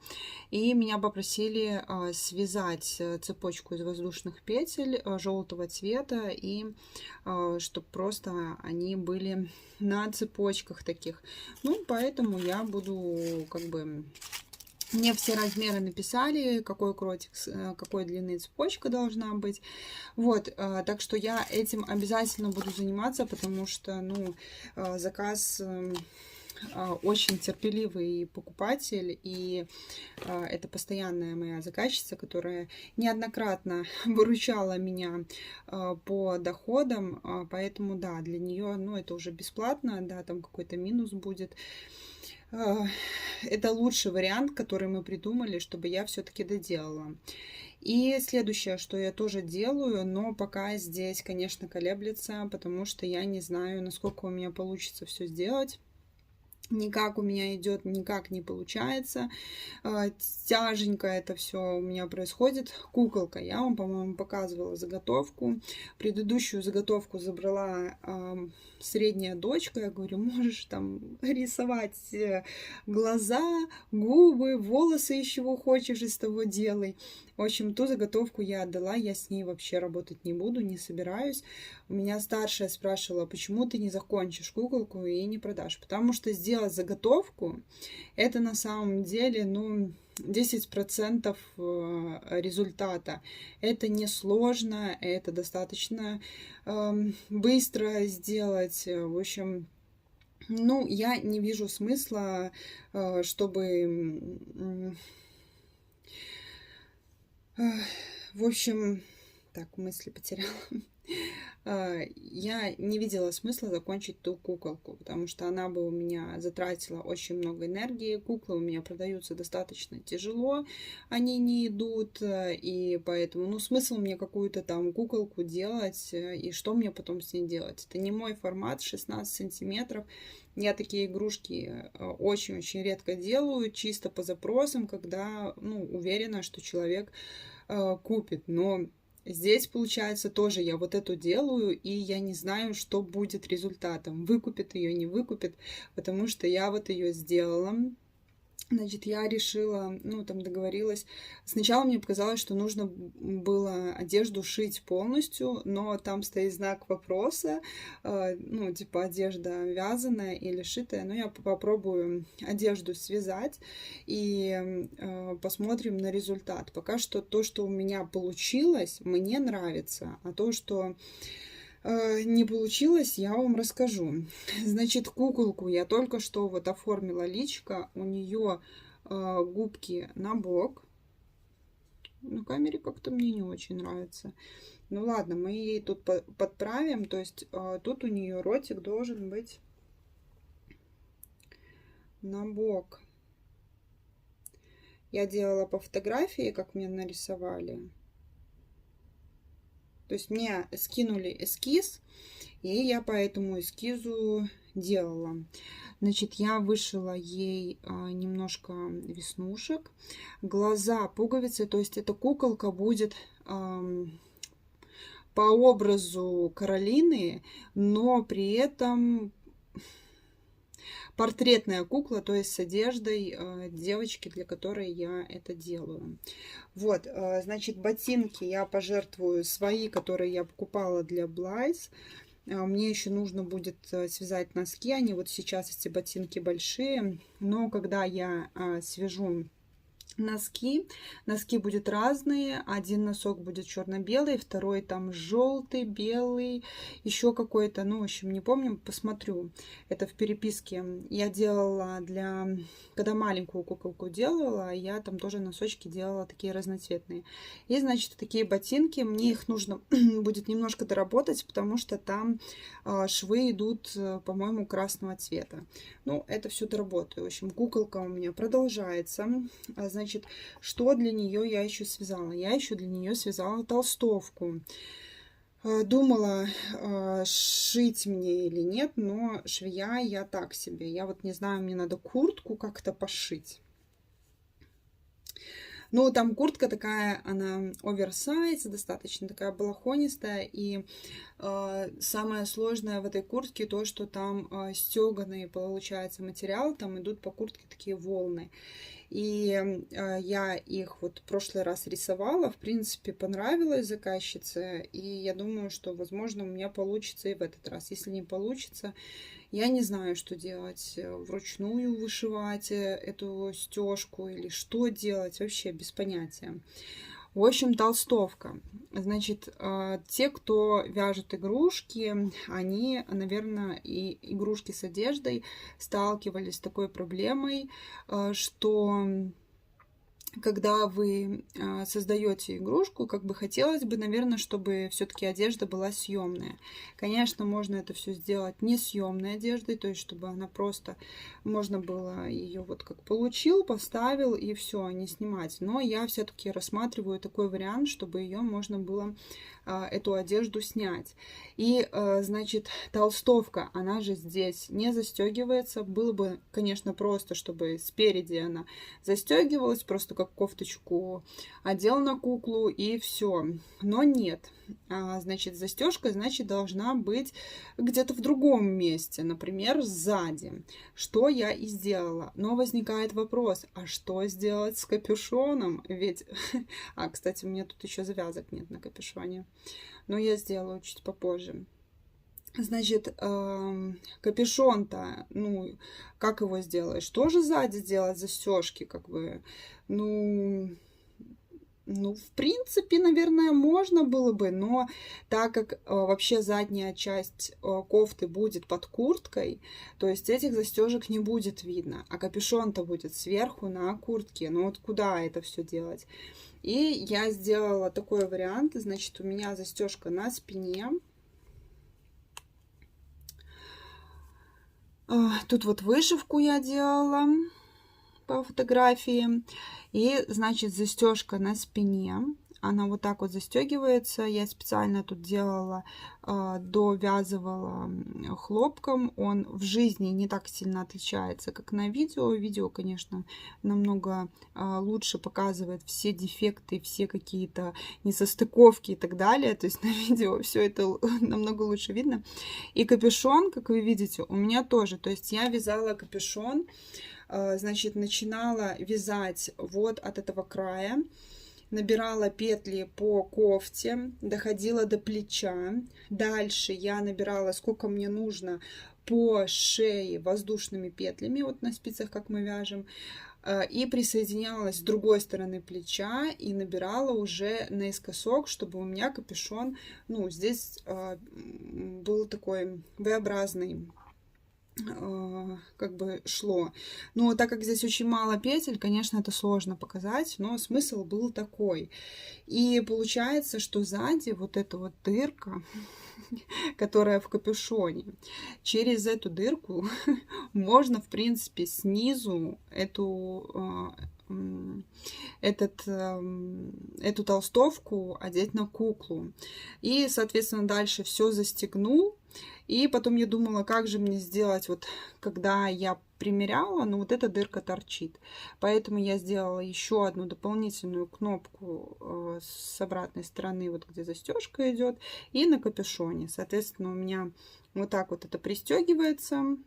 И меня попросили связать цепочку из воздушных петель желтого цвета. И чтобы просто они были на цепочках таких. Ну, поэтому я буду как бы... Мне все размеры написали, какой кротик, какой длины цепочка должна быть. Вот, так что я этим обязательно буду заниматься, потому что, ну, заказ очень терпеливый покупатель, и это постоянная моя заказчица, которая неоднократно выручала меня по доходам, поэтому, да, для нее, ну, это уже бесплатно, да, там какой-то минус будет. Это лучший вариант, который мы придумали, чтобы я все-таки доделала. И следующее, что я тоже делаю, но пока здесь, конечно, колеблется, потому что я не знаю, насколько у меня получится все сделать. Никак у меня идет, никак не получается. Тяженько это все у меня происходит. Куколка. Я вам, по-моему, показывала заготовку. Предыдущую заготовку забрала средняя дочка. Я говорю, можешь там рисовать глаза, губы, волосы, из чего хочешь, из того делай. В общем, ту заготовку я отдала, я с ней вообще работать не буду, не собираюсь. У меня старшая спрашивала, почему ты не закончишь куколку и не продашь? Потому что сделать заготовку, это на самом деле, ну, 10% результата. Это не сложно, это достаточно быстро сделать. В общем, ну, я не вижу смысла, чтобы... В общем, так, мысли потеряла. Я не видела смысла закончить ту куколку, потому что она бы у меня затратила очень много энергии. Куклы у меня продаются достаточно тяжело, они не идут, и поэтому, ну, смысл мне какую-то там куколку делать, и что мне потом с ней делать? Это не мой формат, 16 сантиметров. Я такие игрушки очень-очень редко делаю, чисто по запросам, когда, ну, уверена, что человек купит. Но здесь, получается, тоже я вот эту делаю, и я не знаю, что будет результатом. Выкупит ее, не выкупит, потому что я вот ее сделала. Значит, я решила, ну, там договорилась. Сначала мне показалось, что нужно было одежду шить полностью, но там стоит знак вопроса, ну, типа одежда вязаная или шитая. Но я попробую одежду связать и посмотрим на результат. Пока что то, что у меня получилось, мне нравится, а то, что не получилось, я вам расскажу. Значит, куколку я только что вот оформила личико. У нее губки на бок. На камере как-то мне не очень нравится. Ну ладно, мы ей тут подправим. То есть тут у нее ротик должен быть на бок. Я делала по фотографии, как мне нарисовали. То есть мне скинули эскиз, и я по этому эскизу делала. Значит, я вышила ей немножко веснушек, глаза, пуговицы. То есть эта куколка будет по образу Каролины, но при этом портретная кукла, то есть с одеждой девочки, для которой я это делаю. Вот, значит, ботинки я пожертвую свои, которые я покупала для Блайс. Мне еще нужно будет связать носки. Они вот сейчас, эти ботинки большие, но когда я свяжу носки будут разные. Один носок будет черно-белый, второй там желтый, белый, еще какой-то, ну, в общем, не помню, посмотрю. Это в переписке. Я делала когда маленькую куколку делала, я там тоже носочки делала такие разноцветные. И, значит, такие ботинки, мне их нужно будет немножко доработать, потому что там швы идут, по-моему, красного цвета. Ну, это все доработаю. В общем, куколка у меня продолжается. Значит, что для нее я еще связала? Я еще для нее связала толстовку. Думала, шить мне или нет, но швея я так себе. Я вот не знаю, мне надо куртку как-то пошить. Ну, там куртка такая, она оверсайз, достаточно такая балахонистая. И самое сложное в этой куртке то, что там стеганый получается материал. Там идут по куртке такие волны. И я их вот в прошлый раз рисовала, в принципе, понравилось заказчице, и я думаю, что, возможно, у меня получится и в этот раз. Если не получится, я не знаю, что делать, вручную вышивать эту стежку или что делать, вообще без понятия. В общем, толстовка. Значит, те, кто вяжет игрушки, они, наверное, и игрушки с одеждой сталкивались с такой проблемой, что когда вы создаете игрушку, как бы хотелось бы, наверное, чтобы все-таки одежда была съемная. Конечно, можно это все сделать не съемной одеждой, то есть чтобы она просто можно было ее вот как получил, поставил и все, не снимать. Но я все-таки рассматриваю такой вариант, чтобы ее можно было эту одежду снять. И, значит, толстовка, она же здесь не застегивается. Было бы, конечно, просто, чтобы спереди она застегивалась, просто как кофточку одел на куклу и все. Но нет. Значит, застежка, значит, должна быть где-то в другом месте, например, сзади. Что я и сделала. Но возникает вопрос, а что сделать с капюшоном? Ведь, кстати, у меня тут еще завязок нет на капюшоне. Но я сделаю чуть попозже. Значит, капюшон-то, ну, как его сделаешь? Тоже сзади делать застежки, как бы, ну, в принципе, наверное, можно было бы, но так как вообще задняя часть кофты будет под курткой, то есть этих застежек не будет видно, а капюшон-то будет сверху на куртке. Ну вот куда это все делать? И я сделала такой вариант, значит, у меня застежка на спине. Тут вот вышивку я делала по фотографии. И, значит, застежка на спине. Она вот так вот застегивается. Я специально тут делала, довязывала хлопком. Он в жизни не так сильно отличается, как на видео. Видео, конечно, намного лучше показывает все дефекты, все какие-то несостыковки и так далее. То есть на видео все это намного лучше видно. И капюшон, как вы видите, у меня тоже. То есть я вязала капюшон. Значит, начинала вязать вот от этого края, набирала петли по кофте, доходила до плеча. Дальше я набирала, сколько мне нужно, по шее воздушными петлями, вот на спицах, как мы вяжем, и присоединялась с другой стороны плеча и набирала уже наискосок, чтобы у меня капюшон, ну, здесь был такой V-образный. как бы шло. Но так как здесь очень мало петель, конечно, это сложно показать, но смысл был такой. И получается, что сзади вот эта вот дырка, которая в капюшоне, через эту дырку можно, в принципе, снизу эту толстовку одеть на куклу. И, соответственно, дальше все застегнул. И потом я думала, как же мне сделать, вот когда я примеряла, но вот эта дырка торчит. Поэтому я сделала еще одну дополнительную кнопку с обратной стороны, вот где застежка идет, и на капюшоне. Соответственно, у меня вот так вот это пристегивается.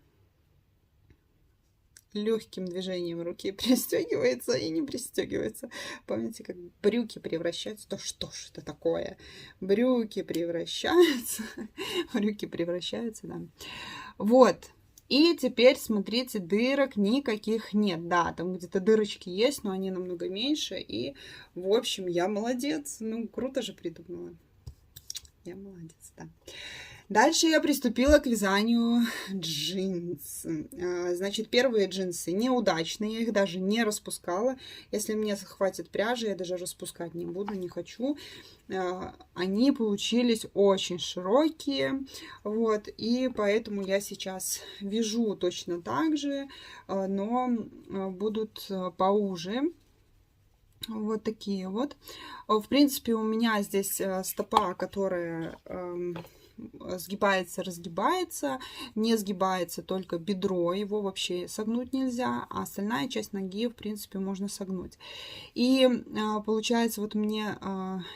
Легким движением руки пристегивается и не пристегивается. Помните, как брюки превращаются? Да что ж это такое? Брюки превращаются. Брюки превращаются, да. Вот. И теперь, смотрите, дырок никаких нет. Да, там где-то дырочки есть, но они намного меньше. И, в общем, я молодец. Ну, круто же придумала. Я молодец, да. Дальше я приступила к вязанию джинс. Значит, первые джинсы неудачные, я их даже не распускала. Если мне хватит пряжи, я даже распускать не буду, не хочу. Они получились очень широкие, вот, и поэтому я сейчас вяжу точно так же, но будут поуже. Вот такие вот. В принципе, у меня здесь стопа, которая сгибается, разгибается, не сгибается только бедро, его вообще согнуть нельзя, а остальная часть ноги, в принципе, можно согнуть. И получается, вот мне,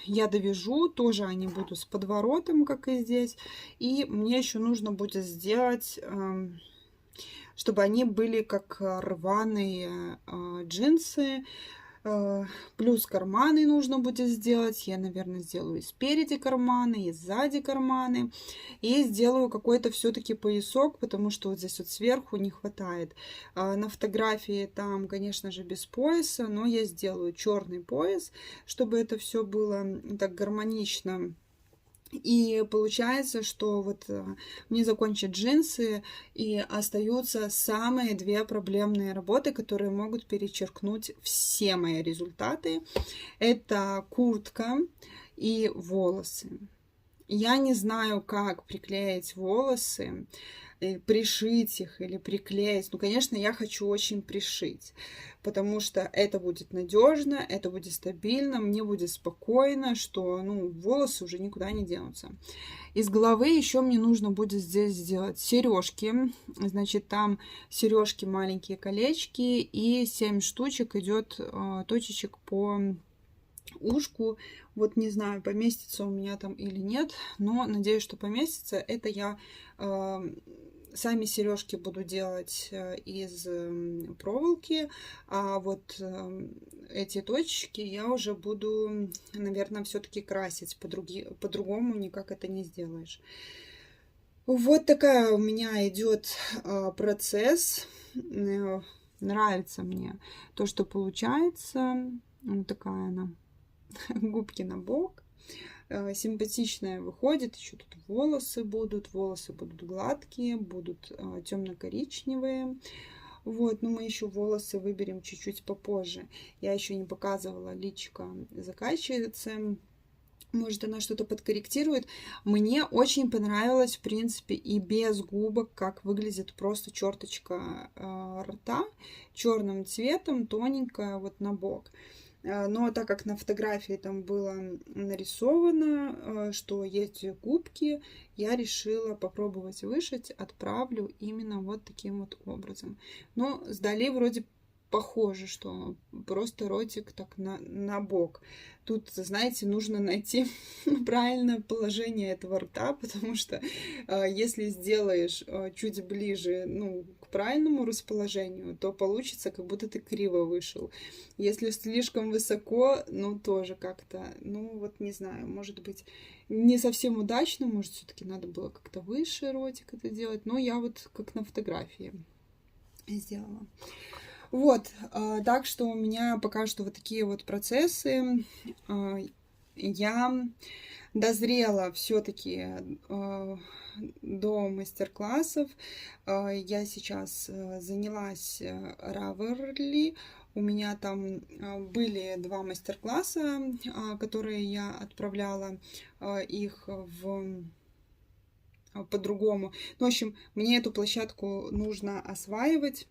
я довяжу, тоже они будут с подворотом, как и здесь, и мне еще нужно будет сделать, чтобы они были как рваные джинсы. Плюс карманы нужно будет сделать. Я, наверное, сделаю и спереди карманы, и сзади карманы. И сделаю какой-то все-таки поясок, потому что вот здесь вот сверху не хватает. На фотографии там, конечно же, без пояса, но я сделаю черный пояс, чтобы это все было так гармонично. И получается, что вот мне закончат джинсы, и остаются самые две проблемные работы, которые могут перечеркнуть все мои результаты. Это куртка и волосы. Я не знаю, как приклеить волосы, пришить их или приклеить. Ну, конечно, я хочу очень пришить, потому что это будет надежно, это будет стабильно, мне будет спокойно, что, ну, волосы уже никуда не денутся. Из головы еще мне нужно будет здесь сделать сережки. Значит, там сережки, маленькие колечки, и 7 штучек идет точечек по ушку. Вот не знаю, поместится у меня там или нет, но надеюсь, что поместится. Это я сами сережки буду делать из проволоки, а вот эти точки я уже буду, наверное, все-таки красить. По-другому никак это не сделаешь. Вот такая у меня идет процесс. Нравится мне то, что получается. Вот такая она. Губки на бок. Симпатичная выходит. Еще тут волосы будут гладкие, будут темно-коричневые. Вот, но мы еще волосы выберем чуть-чуть попозже. Я еще не показывала личико заказчицы. Может, она что-то подкорректирует. Мне очень понравилось, в принципе, и без губок, как выглядит просто черточка рта черным цветом, тоненькая, вот на бок. Но так как на фотографии там было нарисовано, что есть губки, я решила попробовать вышить, отправлю именно вот таким вот образом. Но сдали вроде похоже, что просто ротик так на бок. Тут, знаете, нужно найти правильное положение этого рта, потому что если сделаешь чуть ближе, ну, к правильному расположению, то получится, как будто ты криво вышел. Если слишком высоко, ну, тоже как-то, ну, вот не знаю, может быть, не совсем удачно, может, все-таки надо было как-то выше ротик это делать, но я вот как на фотографии сделала. Вот, так что у меня пока что вот такие вот процессы. я дозрела все-таки до мастер-классов. Я сейчас занялась Ravelry. У меня там были 2 мастер-класса, которые я отправляла их по-другому. Ну, в общем, мне эту площадку нужно осваивать.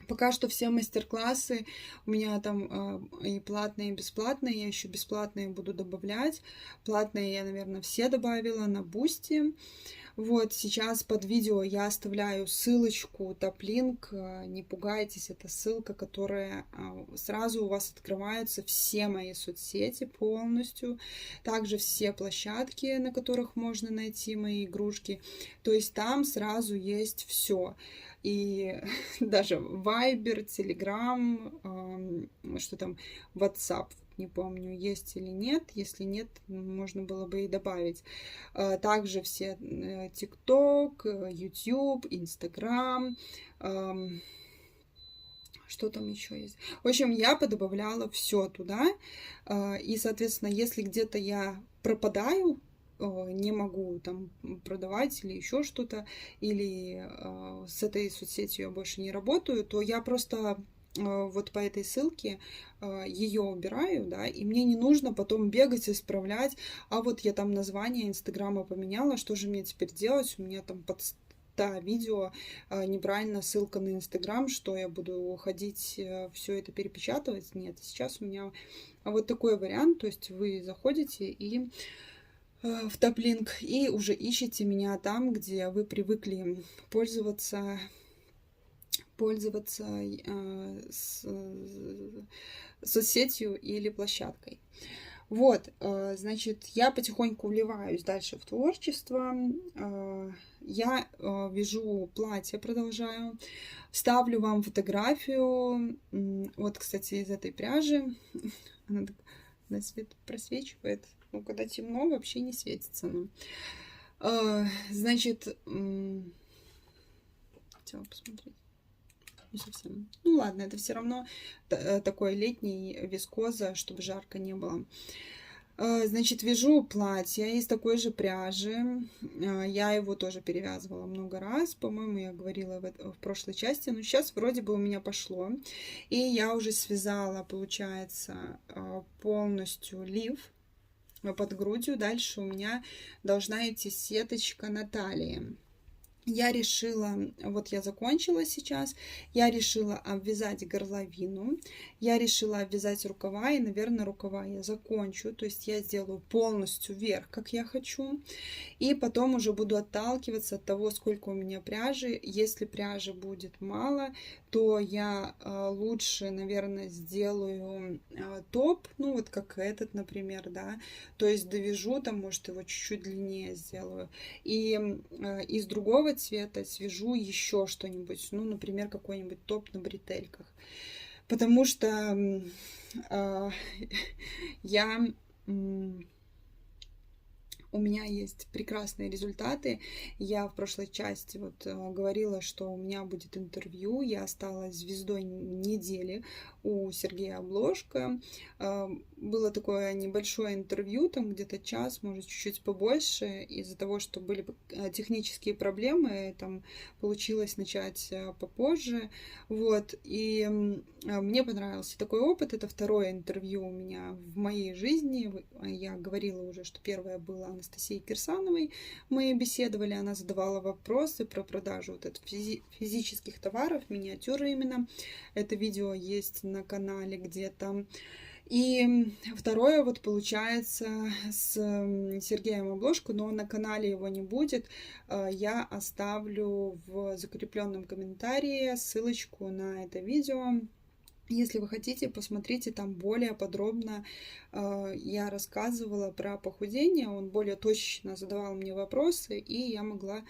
Пока что все мастер-классы у меня там и платные, и бесплатные. Я еще бесплатные буду добавлять. Платные я, наверное, все добавила на Boosty. Вот, сейчас под видео я оставляю ссылочку, топ-линк, не пугайтесь, это ссылка, которая сразу у вас открываются все мои соцсети полностью, также все площадки, на которых можно найти мои игрушки, то есть там сразу есть все. И даже Viber, Telegram, что там, WhatsApp, не помню, есть или нет. Если нет, можно было бы и добавить. Также все TikTok, YouTube, Instagram, что там еще есть. В общем, я подобавляла все туда. И, соответственно, если где-то я пропадаю, не могу там продавать или еще что-то, или с этой соцсетью я больше не работаю, то я просто вот по этой ссылке ее убираю, да, и мне не нужно потом бегать, исправлять, а вот я там название Инстаграма поменяла, что же мне теперь делать, у меня там под 100 видео неправильно ссылка на Инстаграм, что я буду ходить все это перепечатывать, нет, сейчас у меня вот такой вариант, то есть вы заходите и в топ-линк и уже ищите меня там, где вы привыкли пользоваться соцсетью или площадкой. Вот, значит, я потихоньку вливаюсь дальше в творчество. Я вяжу платье, продолжаю. Ставлю вам фотографию. Вот, кстати, из этой пряжи. Она так на свет просвечивает. Ну, когда темно, вообще не светится. Значит, хотела посмотреть. Не совсем. Ну ладно, это все равно такой летний вискоза, чтобы жарко не было. Значит, вяжу платье из такой же пряжи. Я его тоже перевязывала много раз. По-моему, я говорила в прошлой части. Но сейчас вроде бы у меня пошло. И я уже связала, получается, полностью лиф под грудью. Дальше у меня должна идти сеточка на талии. Я решила, вот я закончила сейчас, я решила обвязать горловину, я решила обвязать рукава, и, наверное, рукава я закончу, то есть я сделаю полностью вверх, как я хочу, и потом уже буду отталкиваться от того, сколько у меня пряжи. Если пряжи будет мало, то я лучше, наверное, сделаю топ, ну вот как этот, например, да, то есть довяжу, там, может, его чуть-чуть длиннее сделаю, и из другого цвета свяжу еще что-нибудь, ну, например, какой-нибудь топ на бретельках, потому что у меня есть прекрасные результаты. Я в прошлой части вот говорила, что у меня будет интервью. Я стала звездой недели у Сергея Обложка. Было такое небольшое интервью, там где-то час, может, чуть-чуть побольше. Из-за того, что были технические проблемы, там получилось начать попозже. Вот. И мне понравился такой опыт. Это второе интервью у меня в моей жизни. Я говорила уже, что первое было Анастасией Кирсановой. Мы беседовали, она задавала вопросы про продажу вот это физических товаров, миниатюры именно. Это видео есть на канале где-то. И второе вот получается с Сергеем Обложко, но на канале его не будет. Я оставлю в закрепленном комментарии ссылочку на это видео. Если вы хотите, посмотрите, там более подробно я рассказывала про похудение, он более точно задавал мне вопросы, и я могла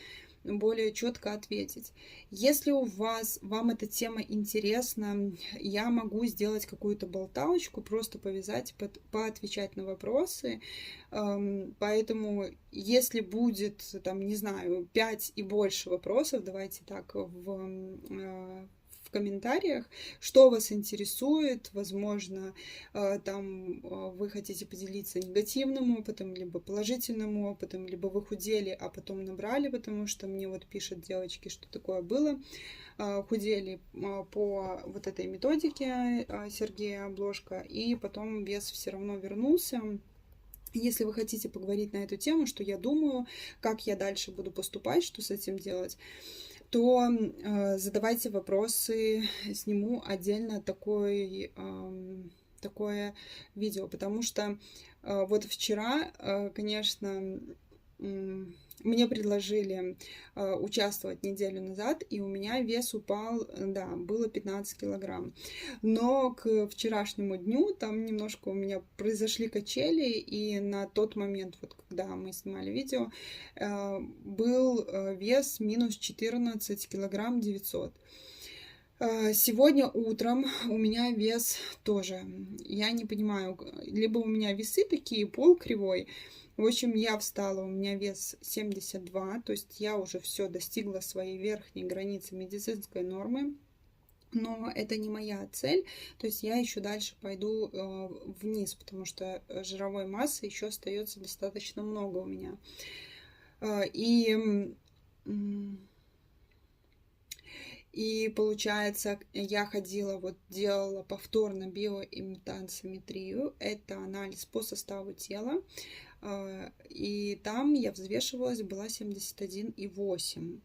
более четко ответить. Если вам эта тема интересна, я могу сделать какую-то болталочку, просто повязать, поотвечать на вопросы. Поэтому, если будет, там, не знаю, 5 и больше вопросов, давайте так, в в комментариях, что вас интересует. Возможно, там вы хотите поделиться негативным опытом, либо положительным опытом, либо вы худели, а потом набрали, потому что мне вот пишут девочки, что такое было. Худели по вот этой методике Сергея Обложка, и потом вес все равно вернулся. Если вы хотите поговорить на эту тему, что я думаю, как я дальше буду поступать, что с этим делать, то задавайте вопросы, сниму отдельно такое видео, потому что вот вчера, конечно, мне предложили участвовать неделю назад, и у меня вес упал, да, было 15 килограмм. Но к вчерашнему дню там немножко у меня произошли качели, и на тот момент, вот когда мы снимали видео, был вес минус 14 килограмм 900. Сегодня утром у меня вес тоже, я не понимаю, либо у меня весы такие, пол кривой. В общем, я встала, у меня вес 72, то есть я уже все достигла своей верхней границы медицинской нормы. Но это не моя цель, то есть я еще дальше пойду вниз, потому что жировой массы еще остается достаточно много у меня. И получается, я ходила, вот делала повторно биоимпедансометрию, это анализ по составу тела, и там я взвешивалась, была 71,8.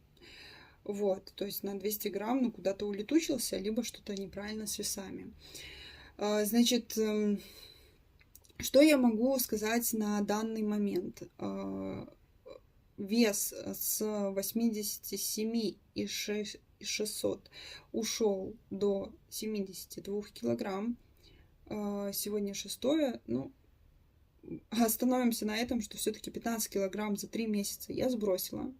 Вот, то есть на 200 грамм, ну, куда-то улетучился, либо что-то неправильно с весами. Значит, что я могу сказать на данный момент? Вес с 87,600 ушел до 72 килограмм. Сегодня 6, ну, остановимся на этом, что все-таки 15 килограмм за 3 месяца я сбросила.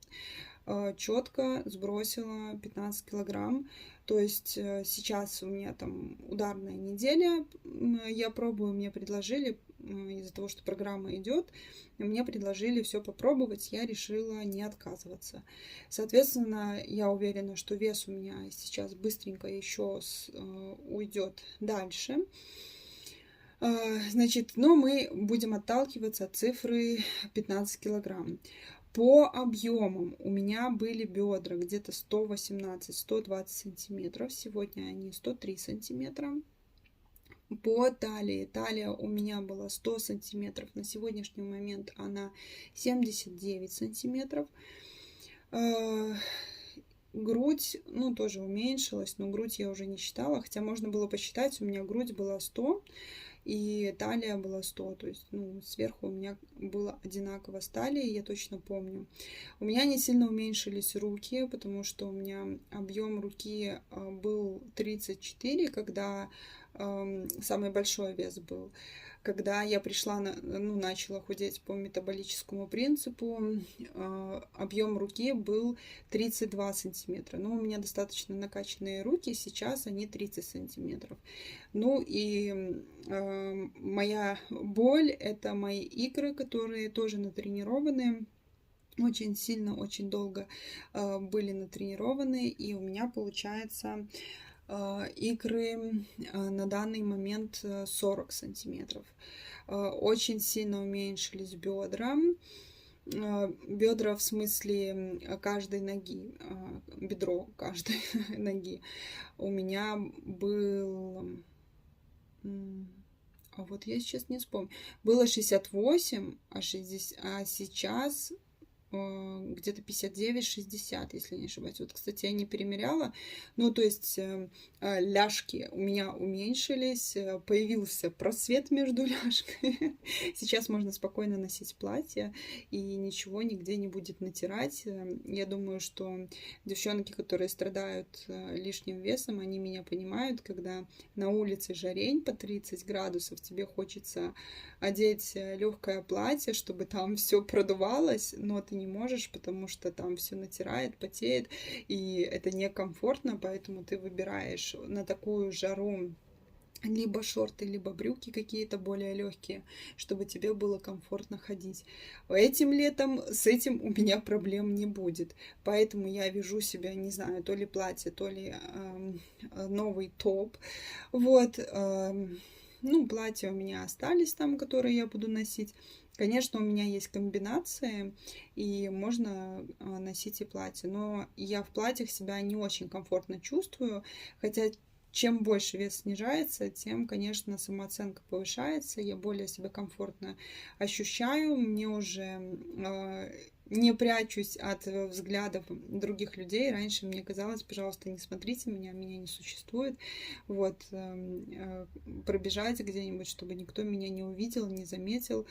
Четко сбросила 15 килограмм. То есть сейчас у меня там ударная неделя. Я пробую, мне предложили, из-за того, что программа идет, мне предложили все попробовать, я решила не отказываться. Соответственно, я уверена, что вес у меня сейчас быстренько еще уйдет дальше. Значит, но мы будем отталкиваться от цифры 15 килограмм. По объемам у меня были бедра где-то 118-120 сантиметров. Сегодня они 103 сантиметра. По талии. Талия у меня была 100 сантиметров. На сегодняшний момент она 79 сантиметров. Грудь, ну, тоже уменьшилась, но грудь я уже не считала. Хотя можно было посчитать, у меня грудь была 100. И талия была 100, то есть, ну, сверху у меня было одинаково с талией, я точно помню. У меня не сильно уменьшились руки, потому что у меня объем руки был 34, когда самый большой вес был. Когда я пришла, начала худеть по метаболическому принципу, объем руки был 32 сантиметра. Но у меня достаточно накачанные руки, сейчас они 30 сантиметров. Ну и моя боль — это мои икры, которые тоже натренированы. Очень сильно, очень долго были натренированы. И у меня получается икры на данный момент 40 сантиметров. Очень сильно уменьшились бедра. Бедра в смысле каждой ноги, бедро каждой ноги. У меня был... А вот я сейчас не вспомню. Было 68, а сейчас где-то 59-60, если не ошибаюсь. Вот, кстати, я не перемеряла. Ну, то есть ляжки у меня уменьшились, появился просвет между ляжками. Сейчас можно спокойно носить платье, и ничего нигде не будет натирать. Я думаю, что девчонки, которые страдают лишним весом, они меня понимают, когда на улице жарень по 30 градусов, тебе хочется одеть легкое платье, чтобы там все продувалось, но ты не можешь, потому что там все натирает, потеет, и это некомфортно, поэтому ты выбираешь на такую жару либо шорты, либо брюки какие-то более легкие, чтобы тебе было комфортно ходить. Этим летом с этим у меня проблем не будет. Поэтому я вяжу себе, не знаю, то ли платье, то ли новый топ. Вот. Ну, платья у меня остались там, которые я буду носить. Конечно, у меня есть комбинации, и можно носить и платье. Но я в платьях себя не очень комфортно чувствую, хотя чем больше вес снижается, тем, конечно, самооценка повышается, я более себя комфортно ощущаю, мне уже не прячусь от взглядов других людей. Раньше мне казалось, пожалуйста, не смотрите меня, меня не существует. Вот, пробежать где-нибудь, чтобы никто меня не увидел, не заметил.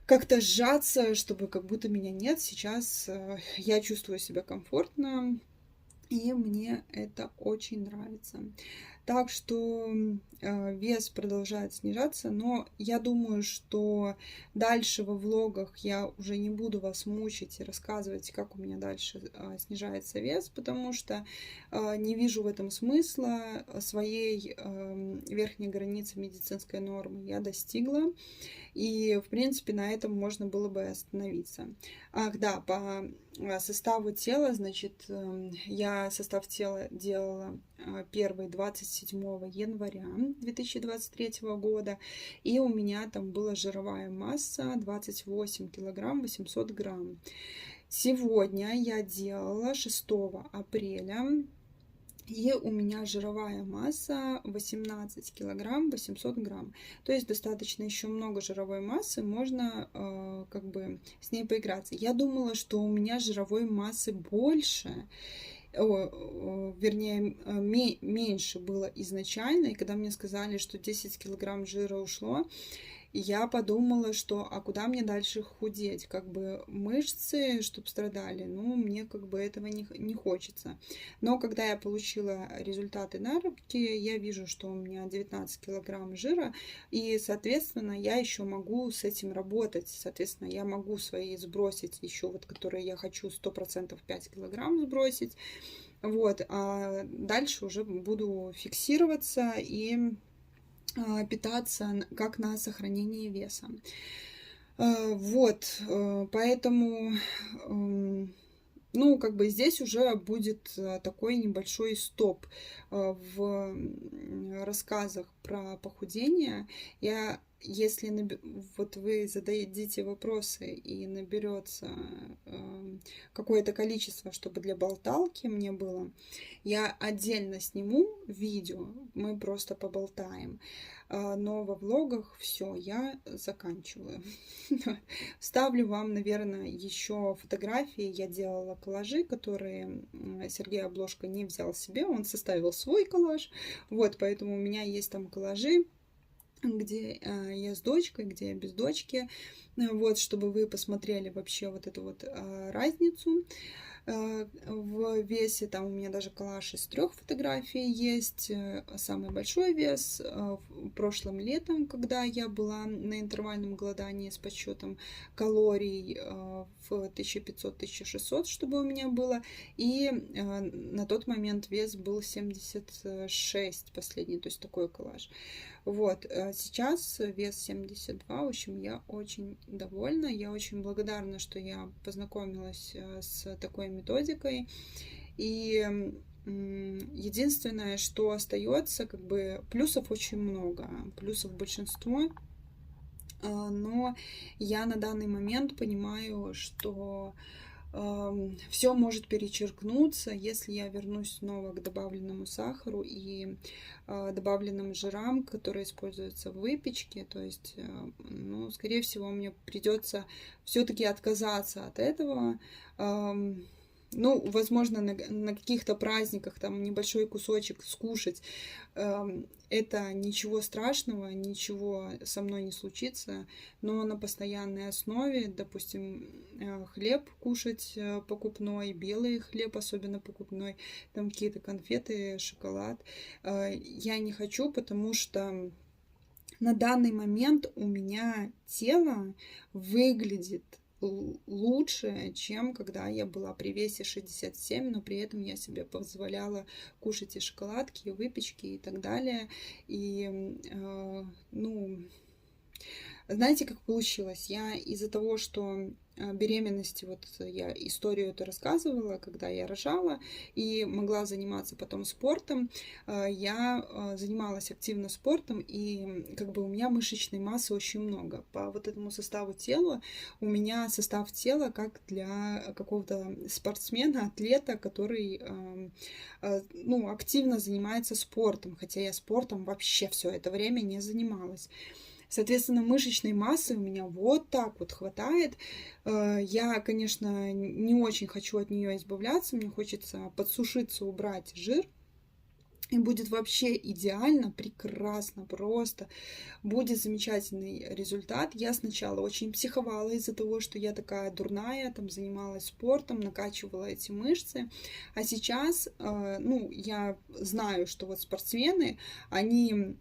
Как-то сжаться, чтобы как будто меня нет. Сейчас я чувствую себя комфортно, и мне это очень нравится. Так что вес продолжает снижаться, но я думаю, что дальше во влогах я уже не буду вас мучить и рассказывать, как у меня дальше снижается вес, потому что не вижу в этом смысла. Своей верхней границы медицинской нормы я достигла. И, в принципе, на этом можно было бы остановиться. Ах, да, по составу тела, значит, я состав тела делала первый 27 января 2023 года, и у меня там была жировая масса 28 килограмм 800 грамм. Сегодня я делала 6 апреля, и у меня жировая масса 18 килограмм 800 грамм. То есть достаточно еще много жировой массы, можно как бы с ней поиграться. Я думала, что у меня жировой массы больше, вернее, меньше было изначально. И когда мне сказали, что 10 килограмм жира ушло, я подумала, что а куда мне дальше худеть? Как бы мышцы, чтобы страдали, ну, мне как бы этого не хочется. Но когда я получила результаты на руки, я вижу, что у меня 19 килограмм жира, и, соответственно, я еще могу с этим работать. Соответственно, я могу свои сбросить еще, вот, которые я хочу 100% 5 килограмм сбросить. Вот, а дальше уже буду фиксироваться и питаться как на сохранение веса. Вот, поэтому, ну, как бы здесь уже будет такой небольшой стоп в рассказах про похудение. Если вот вы зададите вопросы и наберется какое-то количество, чтобы для болталки мне было, я отдельно сниму видео, мы просто поболтаем. Но во влогах все, я заканчиваю. Вставлю вам, наверное, еще фотографии. Я делала коллажи, которые Сергей Обложка не взял себе, он составил свой коллаж. Вот, поэтому у меня есть там коллажи, где я с дочкой, где я без дочки. Вот, чтобы вы посмотрели вообще вот эту вот разницу в весе. Там у меня даже коллаж из 3 фотографий есть. Самый большой вес прошлым летом, когда я была на интервальном голодании с подсчетом калорий в 1500-1600, чтобы у меня было. И на тот момент вес был 76 последний, то есть такой коллаж. Вот, сейчас вес 72, в общем, я очень довольна, я очень благодарна, что я познакомилась с такой методикой. И единственное, что остается, как бы плюсов очень много, плюсов большинство, но я на данный момент понимаю, что все может перечеркнуться, если я вернусь снова к добавленному сахару и добавленным жирам, которые используются в выпечке. То есть, ну, скорее всего, мне придется все-таки отказаться от этого. Ну, возможно, на каких-то праздниках там небольшой кусочек скушать. Это ничего страшного, ничего со мной не случится. Но на постоянной основе, допустим, хлеб кушать покупной, белый хлеб, особенно покупной, там какие-то конфеты, шоколад, я не хочу, потому что на данный момент у меня тело выглядит лучше, чем когда я была при весе 67, но при этом я себе позволяла кушать и шоколадки, и выпечки, и так далее. И, ну, знаете, как получилось? Я из-за того, что беременности, вот я историю эту рассказывала, когда я рожала и могла заниматься потом спортом, я занималась активно спортом, и как бы у меня мышечной массы очень много. По вот этому составу тела у меня состав тела как для какого-то спортсмена, атлета, который ну, активно занимается спортом, хотя я спортом вообще все это время не занималась. Соответственно, мышечной массы у меня вот так вот хватает. Я, конечно, не очень хочу от нее избавляться. Мне хочется подсушиться, убрать жир. И будет вообще идеально, прекрасно, просто. Будет замечательный результат. Я сначала очень психовала из-за того, что я такая дурная, там занималась спортом, накачивала эти мышцы. А сейчас, ну, я знаю, что вот спортсмены, они,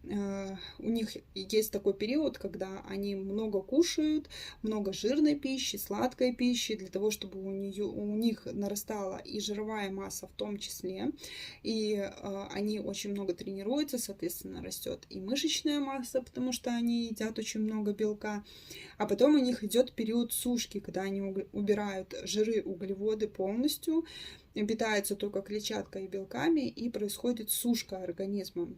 у них есть такой период, когда они много кушают, много жирной пищи, сладкой пищи, для того, чтобы у них нарастала и жировая масса в том числе. И они очень много тренируются, соответственно, растет и мышечная масса, потому что они едят очень много белка. А потом у них идет период сушки, когда они убирают жиры, углеводы полностью, питаются только клетчаткой и белками, и происходит сушка организма.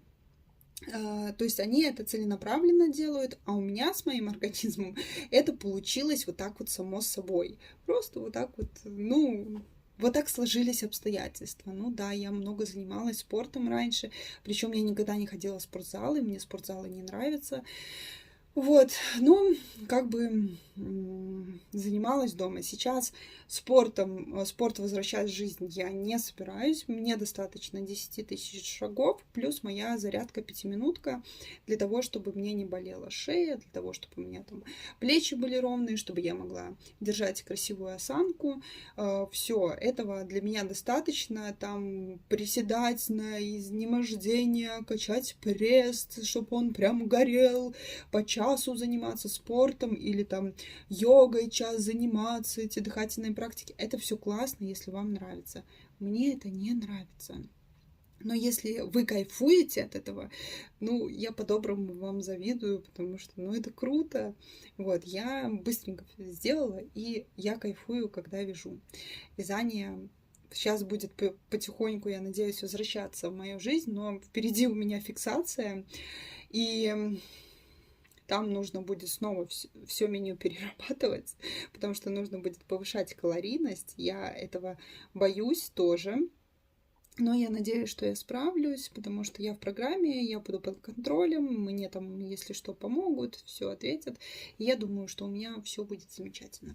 То есть они это целенаправленно делают, а у меня с моим организмом это получилось вот так вот само собой. Просто вот так вот, ну, вот так сложились обстоятельства. Ну да, я много занималась спортом раньше, причем я никогда не ходила в спортзалы, мне спортзалы не нравятся. Вот, ну, как бы занималась дома. Сейчас спорт возвращать в жизнь я не собираюсь. Мне достаточно 10 тысяч шагов, плюс моя зарядка 5-минутка, для того, чтобы мне не болела шея, для того, чтобы у меня там плечи были ровные, чтобы я могла держать красивую осанку. Все, этого для меня достаточно. Там приседать на изнемождение, качать пресс, чтобы он прям горел, по часу заниматься спортом или там йогой час заниматься, эти дыхательные практики. Это все классно, если вам нравится. Мне это не нравится. Но если вы кайфуете от этого, ну, я по-доброму вам завидую, потому что, ну, это круто. Вот, я быстренько сделала, и я кайфую, когда вяжу. Вязание сейчас будет потихоньку, я надеюсь, возвращаться в мою жизнь, но впереди у меня фиксация, и там нужно будет снова все меню перерабатывать, потому что нужно будет повышать калорийность. Я этого боюсь тоже. Но я надеюсь, что я справлюсь, потому что я в программе, я буду под контролем, мне там, если что, помогут, все ответят. И я думаю, что у меня все будет замечательно.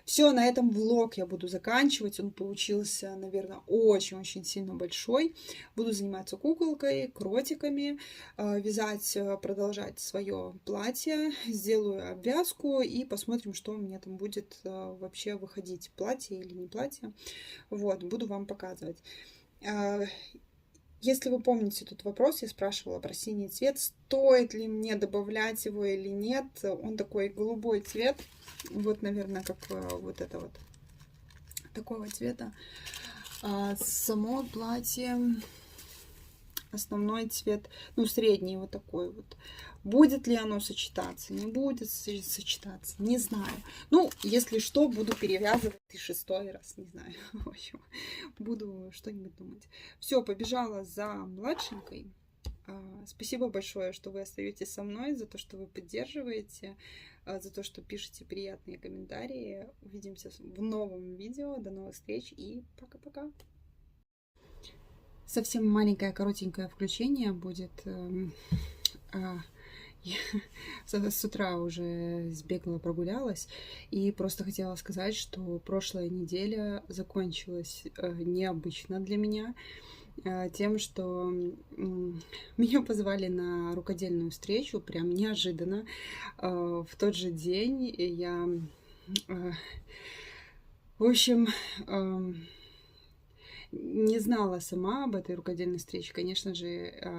Все, на этом влог я буду заканчивать. Он получился, наверное, очень-очень сильно большой. Буду заниматься куколкой, кротиками, вязать, продолжать свое платье. Сделаю обвязку и посмотрим, что у меня там будет вообще выходить. Платье или не платье. Вот, буду вам показывать. Если вы помните тот вопрос, я спрашивала про синий цвет, стоит ли мне добавлять его или нет. Он такой голубой цвет, вот, наверное, как вот это вот, такого цвета. Само платье, основной цвет, ну, средний вот такой вот. Будет ли оно сочетаться, не будет сочетаться, не знаю. Ну, если что, буду перевязывать и 6-й раз, не знаю. В общем, буду что-нибудь думать. Все, побежала за младшенькой. Спасибо большое, что вы остаетесь со мной, за то, что вы поддерживаете, за то, что пишете приятные комментарии. Увидимся в новом видео. До новых встреч и пока-пока. Совсем маленькое, коротенькое включение будет. Я с утра уже сбегала, прогулялась, и просто хотела сказать, что прошлая неделя закончилась необычно для меня тем, что меня позвали на рукодельную встречу, прям неожиданно. В тот же день я, в общем, не знала сама об этой рукодельной встрече. Конечно же,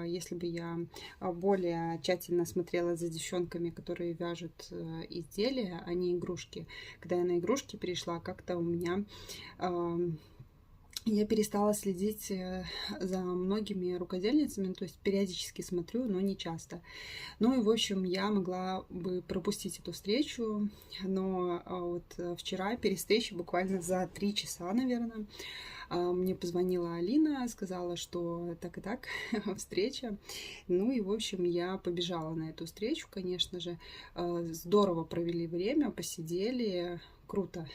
если бы я более тщательно смотрела за девчонками, которые вяжут изделия, а не игрушки. Когда я на игрушки перешла, как-то у меня я перестала следить за многими рукодельницами, то есть периодически смотрю, но не часто. Ну и, в общем, я могла бы пропустить эту встречу, но вот вчера перед встречей, буквально за 3 часа, наверное, мне позвонила Алина, сказала, что так и так встреча. Ну и, в общем, я побежала на эту встречу, конечно же. Здорово провели время, посидели, круто.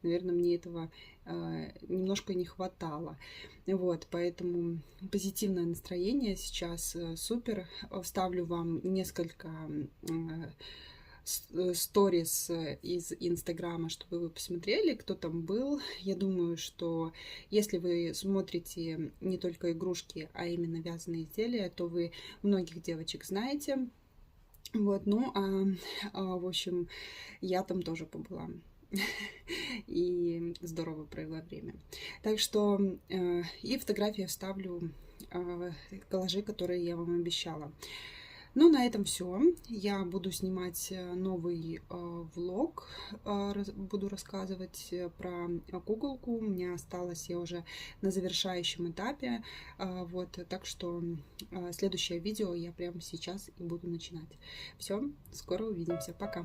Наверное, мне этого немножко не хватало. Вот, поэтому позитивное настроение сейчас супер. Вставлю вам несколько сторис из Инстаграма, чтобы вы посмотрели, кто там был. Я думаю, что если вы смотрите не только игрушки, а именно вязаные изделия, то вы многих девочек знаете. Вот, ну, в общем, я там тоже побыла. И здорово провела время. Так что и фотографии вставлю, коллажи, которые я вам обещала. Ну, на этом все. Я буду снимать новый влог, буду рассказывать про куколку. У меня осталось, я уже на завершающем этапе. Вот, так что следующее видео я прямо сейчас и буду начинать. Все, скоро увидимся. Пока!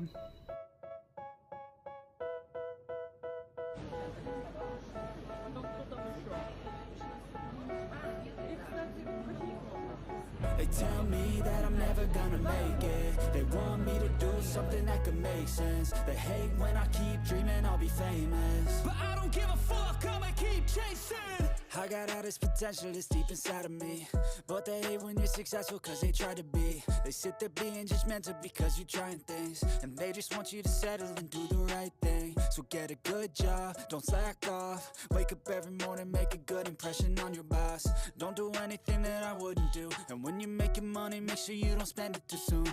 They tell me that I'm never gonna make it. They want me to do something that could make sense. They hate when I keep dreaming I'll be famous, but I don't give a fuck, I'ma keep chasing. I got all this potential that's deep inside of me, but they hate when you're successful cause they try to be. They sit there being judgmental because you're trying things, and they just want you to settle and do the right thing. So get a good job, don't slack off. Wake up every morning, make a good impression on your boss. Don't do anything that I wouldn't do, and when you're making money, make sure you don't spend it too soon.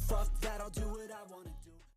Fuck that, I'll do what I wanna do.